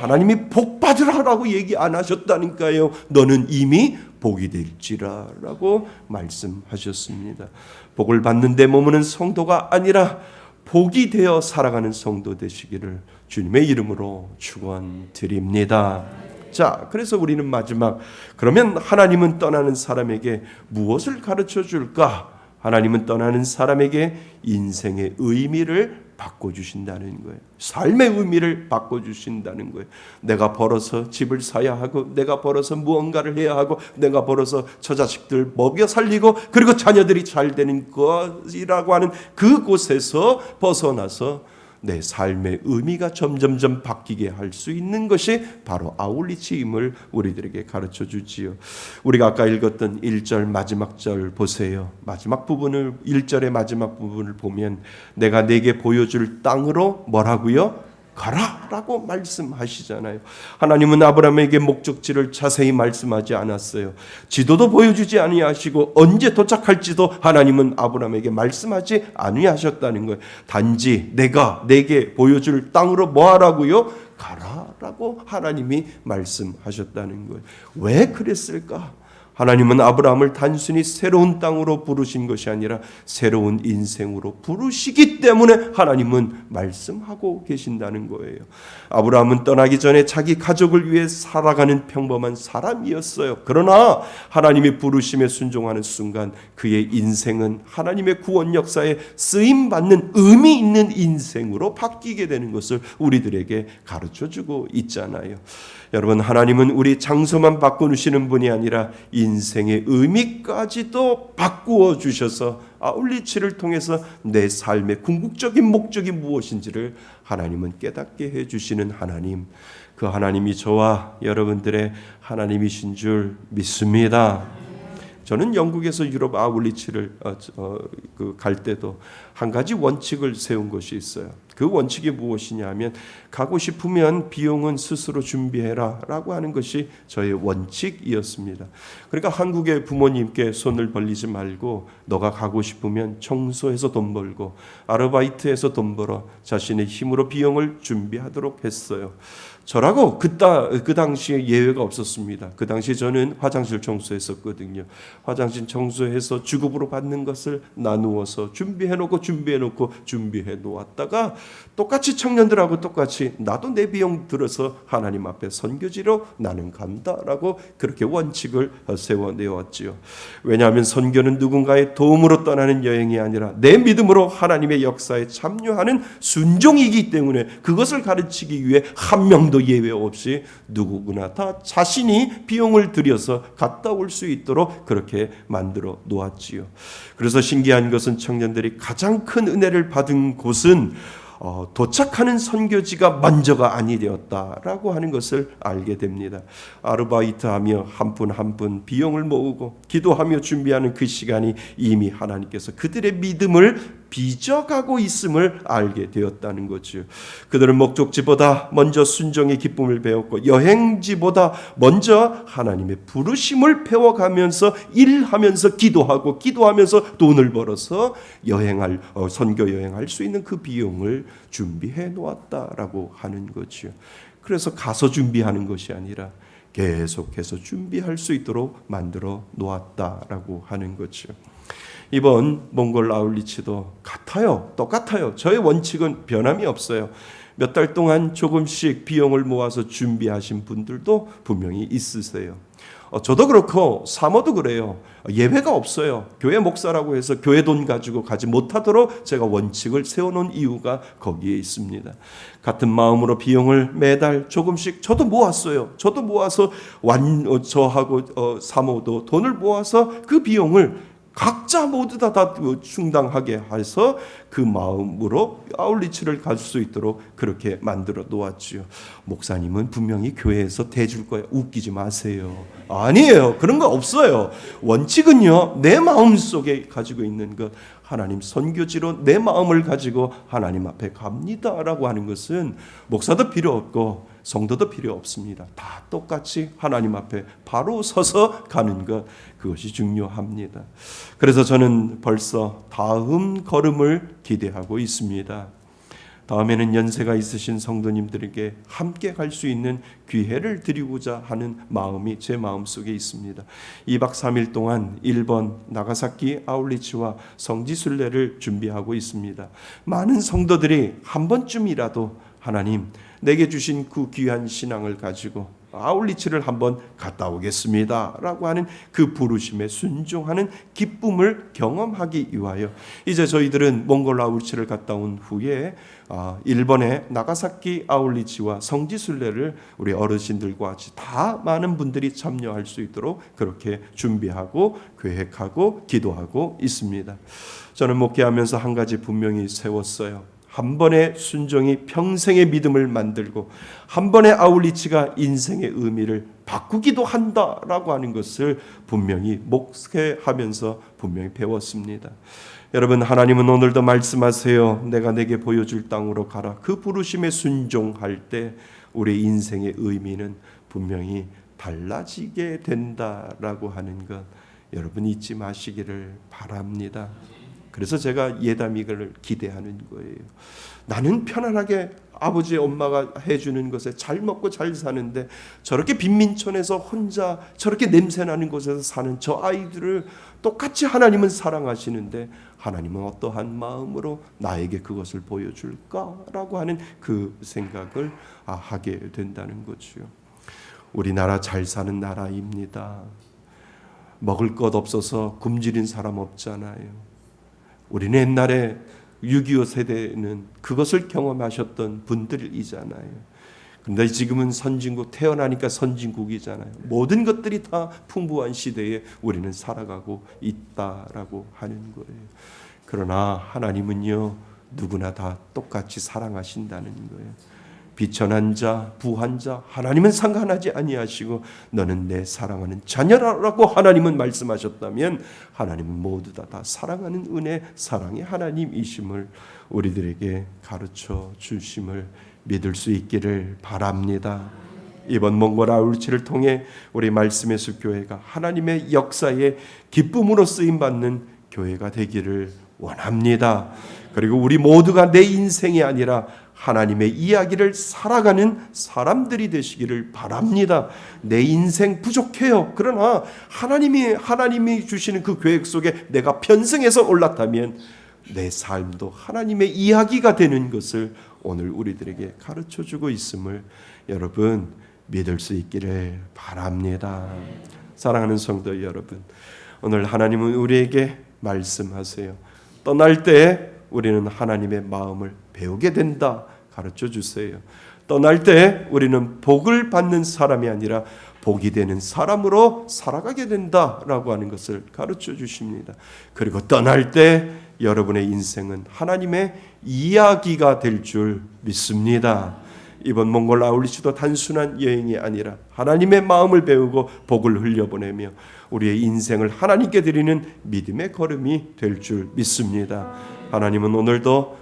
[SPEAKER 2] 하나님이 복 받으라라고 얘기 안 하셨다니까요. 너는 이미 복이 될지라라고 말씀하셨습니다. 복을 받는데 머무는 성도가 아니라 복이 되어 살아가는 성도 되시기를 주님의 이름으로 축원드립니다. 자, 그래서 우리는 마지막, 그러면 하나님은 떠나는 사람에게 무엇을 가르쳐 줄까? 하나님은 떠나는 사람에게 인생의 의미를 바꿔주신다는 거예요. 삶의 의미를 바꿔주신다는 거예요. 내가 벌어서 집을 사야 하고, 내가 벌어서 무언가를 해야 하고, 내가 벌어서 저 자식들 먹여 살리고, 그리고 자녀들이 잘 되는 것이라고 하는 그곳에서 벗어나서 내 삶의 의미가 점점점 바뀌게 할 수 있는 것이 바로 아울리치임을 우리들에게 가르쳐 주지요. 우리가 아까 읽었던 1절 마지막 절 보세요. 마지막 부분을, 1절의 마지막 부분을 보면 내가 내게 보여줄 땅으로 뭐라고요? 가라라고 말씀하시잖아요. 하나님은 아브라함에게 목적지를 자세히 말씀하지 않았어요. 지도도 보여주지 아니하시고 언제 도착할지도 하나님은 아브라함에게 말씀하지 아니하셨다는 거예요. 단지 내가 내게 보여줄 땅으로 뭐하라고요? 가라라고 하나님이 말씀하셨다는 거예요. 왜 그랬을까? 하나님은 아브라함을 단순히 새로운 땅으로 부르신 것이 아니라 새로운 인생으로 부르시기 때문에 하나님은 말씀하고 계신다는 거예요. 아브라함은 떠나기 전에 자기 가족을 위해 살아가는 평범한 사람이었어요. 그러나 하나님의 부르심에 순종하는 순간 그의 인생은 하나님의 구원 역사에 쓰임받는 의미 있는 인생으로 바뀌게 되는 것을 우리들에게 가르쳐주고 있잖아요. 여러분, 하나님은 우리 장소만 바꾸시는 분이 아니라 인생의 의미까지도 바꾸어 주셔서 아울리치를 통해서 내 삶의 궁극적인 목적이 무엇인지를 하나님은 깨닫게 해주시는 하나님, 그 하나님이 저와 여러분들의 하나님이신 줄 믿습니다. 저는 영국에서 유럽 아울리치를 갈 때도 한 가지 원칙을 세운 것이 있어요. 그 원칙이 무엇이냐 하면 가고 싶으면 비용은 스스로 준비해라 라고 하는 것이 저의 원칙이었습니다. 그러니까 한국의 부모님께 손을 벌리지 말고 너가 가고 싶으면 청소해서 돈 벌고 아르바이트해서 돈 벌어 자신의 힘으로 비용을 준비하도록 했어요. 저라고 그 당시에 예외가 없었습니다. 그 당시에 저는 화장실 청소했었거든요. 화장실 청소해서 주급으로 받는 것을 나누어서 준비해 놓았다가 똑같이 청년들하고 똑같이 나도 내 비용 들어서 하나님 앞에 선교지로 나는 간다라고 그렇게 원칙을 세워내었지요. 왜냐하면 선교는 누군가의 도움으로 떠나는 여행이 아니라 내 믿음으로 하나님의 역사에 참여하는 순종이기 때문에 그것을 가르치기 위해 한 명도 예외 없이 누구나 다 자신이 비용을 들여서 갔다 올 수 있도록 그렇게 만들어 놓았지요. 그래서 신기한 것은 청년들이 가장 큰 은혜를 받은 곳은 도착하는 선교지가 먼저가 아니되었다라고 하는 것을 알게 됩니다. 아르바이트하며 한 분 한 분 비용을 모으고 기도하며 준비하는 그 시간이 이미 하나님께서 그들의 믿음을 빚어가고 있음을 알게 되었다는 거죠. 그들은 목적지보다 먼저 순종의 기쁨을 배웠고 여행지보다 먼저 하나님의 부르심을 배워가면서 일하면서 기도하면서 돈을 벌어서 선교 여행할 수 있는 그 비용을 준비해 놓았다라고 하는 거죠. 그래서 가서 준비하는 것이 아니라 계속해서 준비할 수 있도록 만들어 놓았다라고 하는 거죠. 이번 몽골 아울리치도 똑같아요. 저의 원칙은 변함이 없어요. 몇 달 동안 조금씩 비용을 모아서 준비하신 분들도 분명히 있으세요. 저도 그렇고 사모도 그래요. 예외가 없어요. 교회 목사라고 해서 교회 돈 가지고 가지 못하도록 제가 원칙을 세워놓은 이유가 거기에 있습니다. 같은 마음으로 비용을 매달 조금씩 저도 모았어요. 저도 모아서 저하고 사모도 돈을 모아서 그 비용을 각자 모두 다 충당하게 해서 그 마음으로 아울리치를 갈 수 있도록 그렇게 만들어 놓았지요. 목사님은 분명히 교회에서 대줄 거예요. 웃기지 마세요. 아니에요. 그런 거 없어요. 원칙은요, 내 마음속에 가지고 있는 것, 하나님 선교지로 내 마음을 가지고 하나님 앞에 갑니다라고 하는 것은 목사도 필요 없고 성도도 필요 없습니다. 다 똑같이 하나님 앞에 바로 서서 가는 것, 그것이 중요합니다. 그래서 저는 벌써 다음 걸음을 기대하고 있습니다. 다음에는 연세가 있으신 성도님들에게 함께 갈 수 있는 기회를 드리고자 하는 마음이 제 마음속에 있습니다. 2박 3일 동안 일본 나가사키 아울리치와 성지순례를 준비하고 있습니다. 많은 성도들이 한 번쯤이라도 하나님 내게 주신 그 귀한 신앙을 가지고 아울리치를 한번 갔다 오겠습니다 라고 하는 그 부르심에 순종하는 기쁨을 경험하기 위하여 이제 저희들은 몽골 아울리치를 갔다 온 후에 일본의 나가사키 아울리치와 성지순례를 우리 어르신들과 같이 다 많은 분들이 참여할 수 있도록 그렇게 준비하고 계획하고 기도하고 있습니다. 저는 목회하면서 한 가지 분명히 세웠어요. 한 번의 순종이 평생의 믿음을 만들고 한 번의 아울리치가 인생의 의미를 바꾸기도 한다라고 하는 것을 분명히 목회하면서 분명히 배웠습니다. 여러분, 하나님은 오늘도 말씀하세요. 내가 내게 보여줄 땅으로 가라. 그 부르심에 순종할 때 우리 인생의 의미는 분명히 달라지게 된다라고 하는 것 여러분 잊지 마시기를 바랍니다. 그래서 제가 예담이를 기대하는 거예요. 나는 편안하게 아버지 엄마가 해주는 것에 잘 먹고 잘 사는데 저렇게 빈민촌에서 혼자 저렇게 냄새나는 곳에서 사는 저 아이들을 똑같이 하나님은 사랑하시는데 하나님은 어떠한 마음으로 나에게 그것을 보여줄까라고 하는 그 생각을 하게 된다는 거죠. 우리나라 잘 사는 나라입니다. 먹을 것 없어서 굶주린 사람 없잖아요. 우리는 옛날에 6.25 세대는 그것을 경험하셨던 분들이잖아요. 그런데 지금은 선진국, 태어나니까 선진국이잖아요. 모든 것들이 다 풍부한 시대에 우리는 살아가고 있다라고 하는 거예요. 그러나 하나님은요, 누구나 다 똑같이 사랑하신다는 거예요. 비천한 자, 부한 자 하나님은 상관하지 아니하시고 너는 내 사랑하는 자녀라고 하나님은 말씀하셨다면 하나님은 모두 다 사랑하는 은혜, 사랑의 하나님이심을 우리들에게 가르쳐 주심을 믿을 수 있기를 바랍니다. 이번 몽골 아울리치를 통해 우리 말씀의 숲 교회가 하나님의 역사에 기쁨으로 쓰임받는 교회가 되기를 원합니다. 그리고 우리 모두가 내 인생이 아니라 하나님의 이야기를 살아가는 사람들이 되시기를 바랍니다. 내 인생 부족해요. 그러나 하나님이 주시는 그 계획 속에 내가 편승해서 올랐다면 내 삶도 하나님의 이야기가 되는 것을 오늘 우리들에게 가르쳐주고 있음을 여러분 믿을 수 있기를 바랍니다. 사랑하는 성도 여러분, 오늘 하나님은 우리에게 말씀하세요. 떠날 때 우리는 하나님의 마음을 배우게 된다 가르쳐 주세요. 떠날 때 우리는 복을 받는 사람이 아니라 복이 되는 사람으로 살아가게 된다라고 하는 것을 가르쳐 주십니다. 그리고 떠날 때 여러분의 인생은 하나님의 이야기가 될 줄 믿습니다. 이번 몽골 아울리치도 단순한 여행이 아니라 하나님의 마음을 배우고 복을 흘려보내며 우리의 인생을 하나님께 드리는 믿음의 걸음이 될 줄 믿습니다. 하나님은 오늘도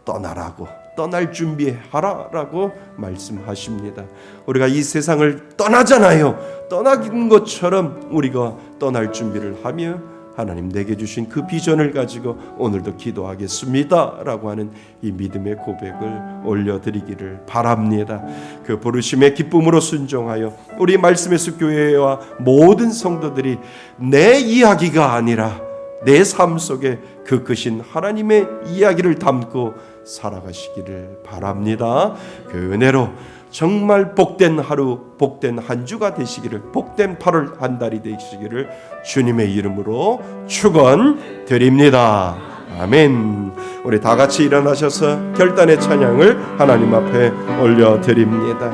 [SPEAKER 2] 떠나라고, 떠날 준비하라라고 말씀하십니다. 우리가 이 세상을 떠나잖아요. 떠나는 것처럼 우리가 떠날 준비를 하며 하나님 내게 주신 그 비전을 가지고 오늘도 기도하겠습니다 라고 하는 이 믿음의 고백을 올려드리기를 바랍니다. 그 부르심의 기쁨으로 순종하여 우리 말씀의 숲 교회와 모든 성도들이 내 이야기가 아니라 내 삶 속에 그 크신 하나님의 이야기를 담고 살아가시기를 바랍니다. 그 은혜로 정말 복된 하루, 복된 한 주가 되시기를, 복된 8월 한 달이 되시기를 주님의 이름으로 축원드립니다. 아멘. 우리 다 같이 일어나셔서 결단의 찬양을 하나님 앞에 올려드립니다.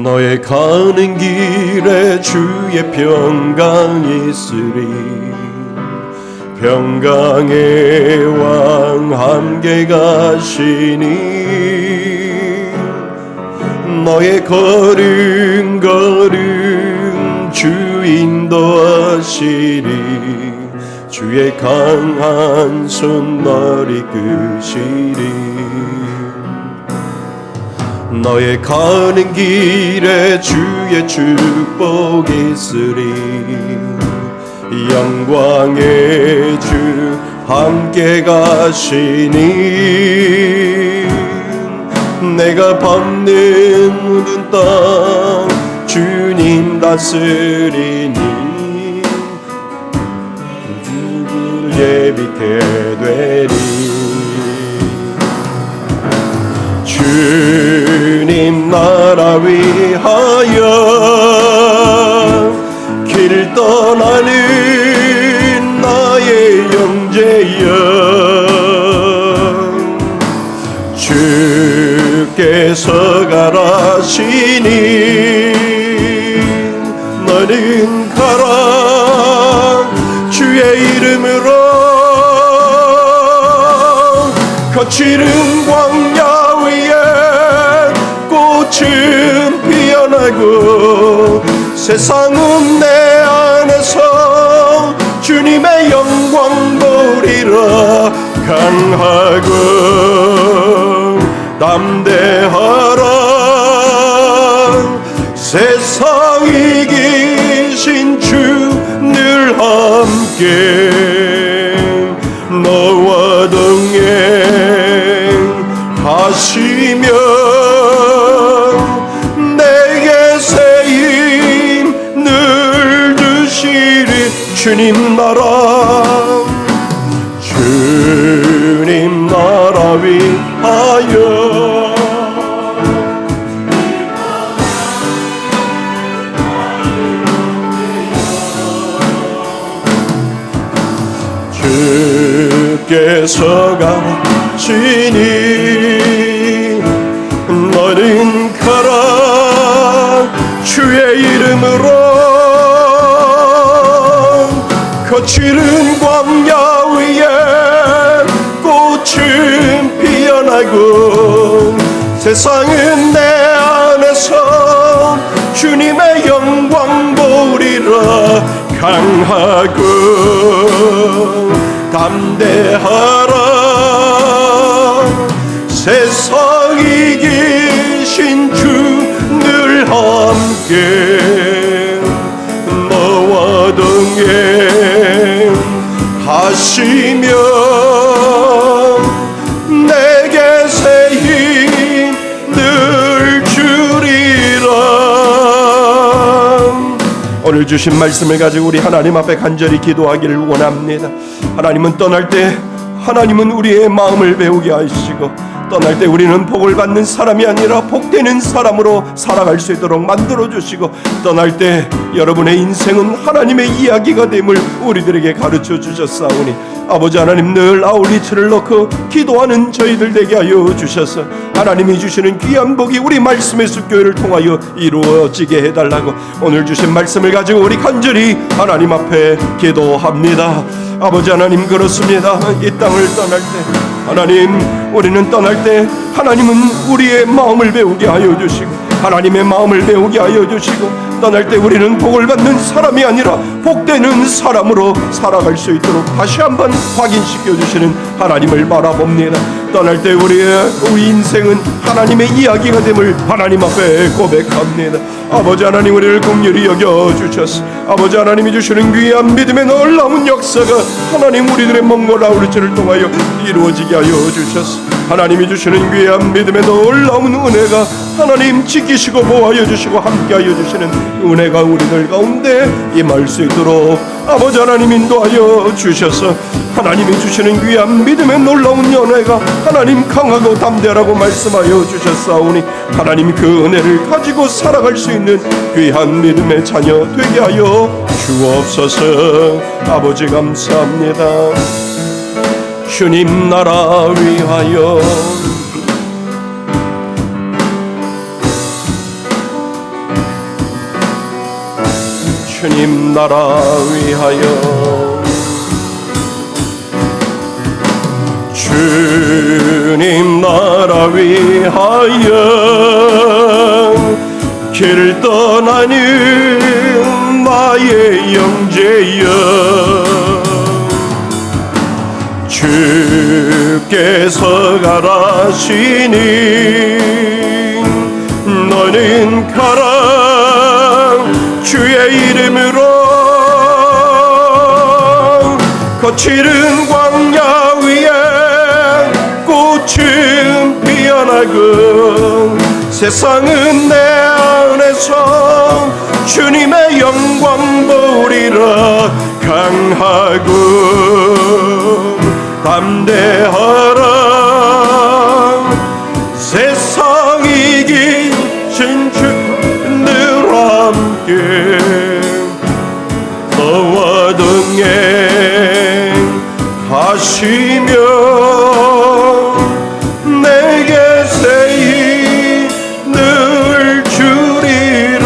[SPEAKER 2] 너의 가는 길에 주의 평강이 있으리. 평강의 왕 함께 가시니 너의 걸음 주 인도하시리. 주의 강한 손 널 이끄시리. 너의 가는 길에 주의 축복이 있으리. 영광의 주 함께 가시니 내가 밟는 모든 땅 주님 다스리니 주를 예비케 되리. 주님 나라 위하여 길 떠나는 나의 형제여, 주께서 가라시니 너는 가라. 주의 이름으로 거칠은 광야 위에 꽃은 피어나고 세상은 내 안에서 주님의 영광 보리라. 강하고 담대하라. 세상 이기신 주 늘 함께 너와 동행하시며 내게 새 힘 늘 주시리. 주님 나라, 주님 나라 위하여 주께서 가시니 너는 가라. 주의 이름으로 거칠은 광야 위에 꽃은 피어나고 세상은 내 안에서 주님의 영광 보리라. 강하고 담대하라. 세상 이기신 주 늘 함께 너와 동행하시며 내게 새 힘 늘 주리라. 오늘 주신 말씀을 가지고 우리 하나님 앞에 간절히 기도하기를 원합니다. 하나님은 떠날 때 하나님은 우리의 마음을 배우게 하시고 떠날 때 우리는 복을 받는 사람이 아니라 복되는 사람으로 살아갈 수 있도록 만들어주시고 떠날 때 여러분의 인생은 하나님의 이야기가 됨을 우리들에게 가르쳐 주셨사오니 아버지 하나님 늘 아우리치를 넣고 기도하는 저희들 되게 하여 주셔서 하나님이 주시는 귀한 복이 우리 말씀의 숲교회를 통하여 이루어지게 해달라고 오늘 주신 말씀을 가지고 우리 간절히 하나님 앞에 기도합니다. 아버지 하나님 그렇습니다. 이 땅을 떠날 때 하나님 우리는 떠날 때 하나님은 우리의 마음을 배우게 하여 주시고 하나님의 마음을 배우게 하여 주시고 떠날 때 우리는 복을 받는 사람이 아니라 복되는 사람으로 살아갈 수 있도록 다시 한번 확인시켜 주시는 하나님을 바라봅니다. 떠날 때 우리 인생은 하나님의 이야기가 됨을 하나님 앞에 고백합니다. 아버지 하나님 우리를 긍휼히 여겨주셔서 아버지 하나님이 주시는 귀한 믿음의 놀라운 역사가 하나님 우리들의 먼 아우리치를 통하여 이루어지게 하여 주셔서 하나님이 주시는 귀한 믿음의 놀라운 은혜가 하나님 지키시고 보호하여 주시고 함께하여 주시는 은혜가 우리들 가운데 임할 수 있도록 아버지 하나님 인도하여 주셔서 하나님이 주시는 귀한 믿음의 놀라운 은혜가 하나님 강하고 담대하라고 말씀하여 주셨사오니 하나님 그 은혜를 가지고 살아갈 수 있는 귀한 믿음의 자녀 되게 하여 주옵소서. 아버지 감사합니다. 주님 나라 위하여 주님 나라 위하여 주님 나라 위하여 길 떠나는 나의 형제여 주께서 가라시니 너는 가라. 주의 이름으로 거칠은 광야 위에 꽃은 피어나고 세상은 내 안에서 주님의 영광 보리라. 강하고 담대하라. 세상 이기신 주 늘 함께 너와 동행하시며 내게 세히 늘 주리라.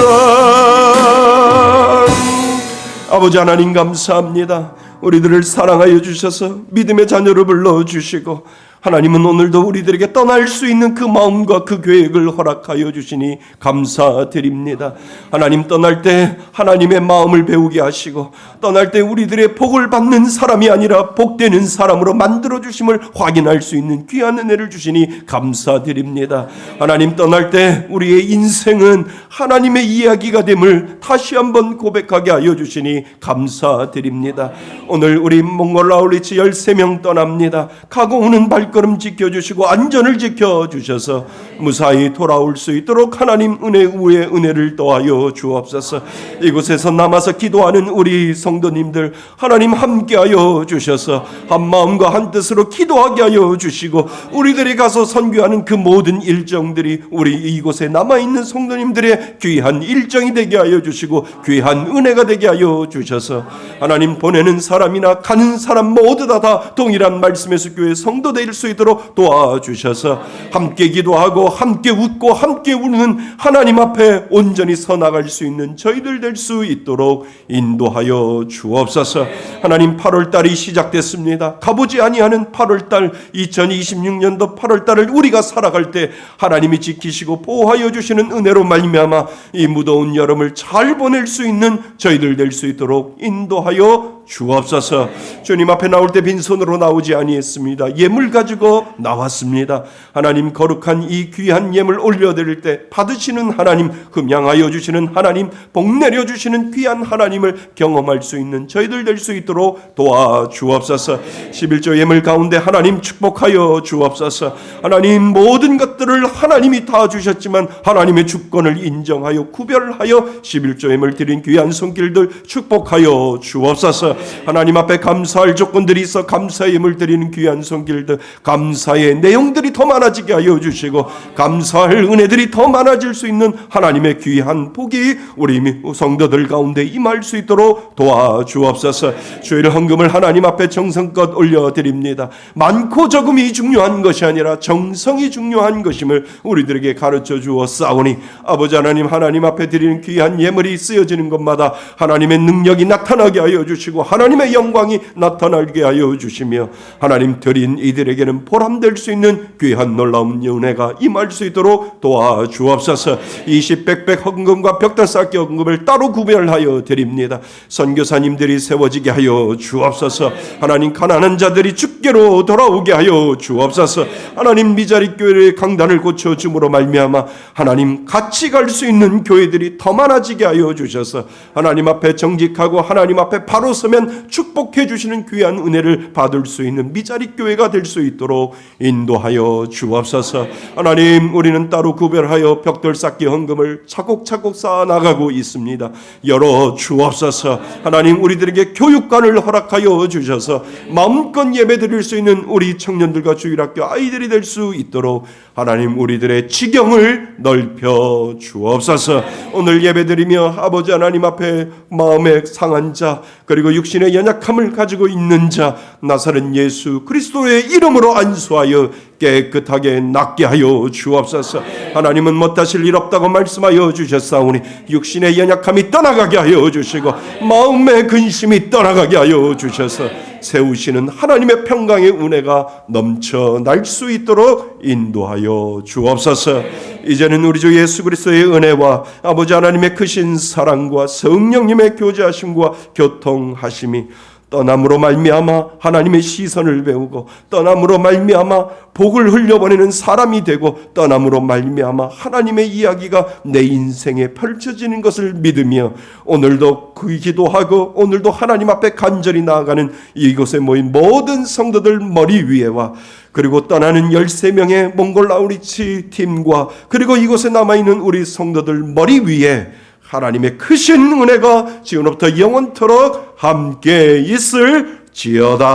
[SPEAKER 2] 아버지 하나님 감사합니다. 우리들을 사랑하여 주셔서 믿음의 자녀로 불러주시고 하나님은 오늘도 우리들에게 떠날 수 있는 그 마음과 그 계획을 허락하여 주시니 감사드립니다. 하나님 떠날 때 하나님의 마음을 배우게 하시고 떠날 때 우리들의 복을 받는 사람이 아니라 복되는 사람으로 만들어 주심을 확인할 수 있는 귀한 은혜를 주시니 감사드립니다. 하나님 떠날 때 우리의 인생은 하나님의 이야기가 됨을 다시 한번 고백하게 하여 주시니 감사드립니다. 오늘 우리 몽골 아울리치 13명 떠납니다. 가고 오는 발걸음 지켜주시고 안전을 지켜주셔서 무사히 돌아올 수 있도록 하나님 은혜 위에 은혜를 더하여 주옵소서. 이곳에서 남아서 기도하는 우리 성도님들 하나님 함께하여 주셔서 한 마음과 한 뜻으로 기도하게 하여 주시고 우리들이 가서 선교하는 그 모든 일정들이 우리 이곳에 남아있는 성도님들의 귀한 일정이 되게 하여 주시고 귀한 은혜가 되게 하여 주셔서 하나님 보내는 사람이나 가는 사람 모두 다 동일한 말씀의 숲교회 성도 될 수 있도록 도와주셔서 함께 기도하고 함께 웃고 함께 우는 하나님 앞에 온전히 서 나갈 수 있는 저희들 될 수 있도록 인도하여 주옵소서. 하나님 8월달이 시작됐습니다. 가보지 아니하는 8월달 2026년도 8월달을 우리가 살아갈 때 하나님이 지키시고 보호하여 주시는 은혜로 말미암아 이 무더운 여름을 잘 보낼 수 있는 저희들 될 수 있도록 인도하여 주옵소서. 주님 앞에 나올 때 빈손으로 나오지 아니했습니다. 예물 가지고 나왔습니다. 하나님 거룩한 이 귀한 예물 올려드릴 때 받으시는 하나님, 흠양하여 주시는 하나님, 복 내려 주시는 귀한 하나님을 경험할 수 있는 저희들 될 수 있도록 도와주옵소서. 11조 예물 가운데 하나님 축복하여 주옵소서. 하나님 모든 것들을 하나님이 다 주셨지만 하나님의 주권을 인정하여 구별하여 11조 예물 드린 귀한 손길들 축복하여 주옵소서. 하나님 앞에 감사할 조건들이 있어 감사의 예물 드리는 귀한 손길들, 감사의 내용들이 더 많아지게 하여 주시고 감사할 은혜들이 더 많아질 수 있는 하나님의 귀한 복이 우리 성도들 가운데 임할 수 있도록 도와주옵소서. 주일 헌금을 하나님 앞에 정성껏 올려드립니다. 많고 적음이 중요한 것이 아니라 정성이 중요한 것임을 우리들에게 가르쳐 주었사오니 아버지 하나님 앞에 드리는 귀한 예물이 쓰여지는 것마다 하나님의 능력이 나타나게 하여 주시고 하나님의 영광이 나타나게 하여 주시며 하나님 드린 이들에게는 보람될 수 있는 귀한 놀라운 은혜가 임할 수 있도록 도와주옵소서. 20, 100 헌금과 벽돌 쌓기 헌금을 따로 구별하여 드립니다. 선교사님들이 세워지게 하여 주옵소서. 하나님 가난한 자들이 주께로 돌아오게 하여 주옵소서. 하나님 미자리 교회의 강단을 고쳐줌으로 말미암아 하나님 같이 갈 수 있는 교회들이 더 많아지게 하여 주셔서 하나님 앞에 정직하고 하나님 앞에 바로 서면 축복해 주시는 귀한 은혜를 받을 수 있는 미자리 교회가 될 수 있도록 인도하여 주옵소서. 하나님 우리는 따로 구별하여 벽돌 쌓기 헌금을 차곡차곡 쌓아 나가고 있습니다. 열어 주옵소서. 하나님 우리들에게 교육관을 허락하여 주셔서 마음껏 예배드릴 수 있는 우리 청년들과 주일학교 아이들이 될 수 있도록 하나님 우리들의 지경을 넓혀 주옵소서. 오늘 예배드리며 아버지 하나님 앞에 마음에 상한 자 그리고 육신의 연약함을 가지고 있는 자 나사렛 예수 그리스도의 이름으로 안수하여 깨끗하게 낫게 하여 주옵소서. 하나님은 못하실 일 없다고 말씀하여 주셨사오니 육신의 연약함이 떠나가게 하여 주시고 마음의 근심이 떠나가게 하여 주셔서 세우시는 하나님의 평강의 은혜가 넘쳐날 수 있도록 인도하여 주옵소서. 이제는 우리 주 예수 그리스도의 은혜와 아버지 하나님의 크신 사랑과 성령님의 교제하심과 교통하심이 떠남으로 말미암아 하나님의 시선을 배우고 떠남으로 말미암아 복을 흘려보내는 사람이 되고 떠남으로 말미암아 하나님의 이야기가 내 인생에 펼쳐지는 것을 믿으며 오늘도 그 기도하고 오늘도 하나님 앞에 간절히 나아가는 이곳에 모인 모든 성도들 머리 위에와 그리고 떠나는 13명의 몽골 아우리치 팀과 그리고 이곳에 남아있는 우리 성도들 머리 위에 하나님의 크신 은혜가 지금부터 영원토록 함께 있을지어다.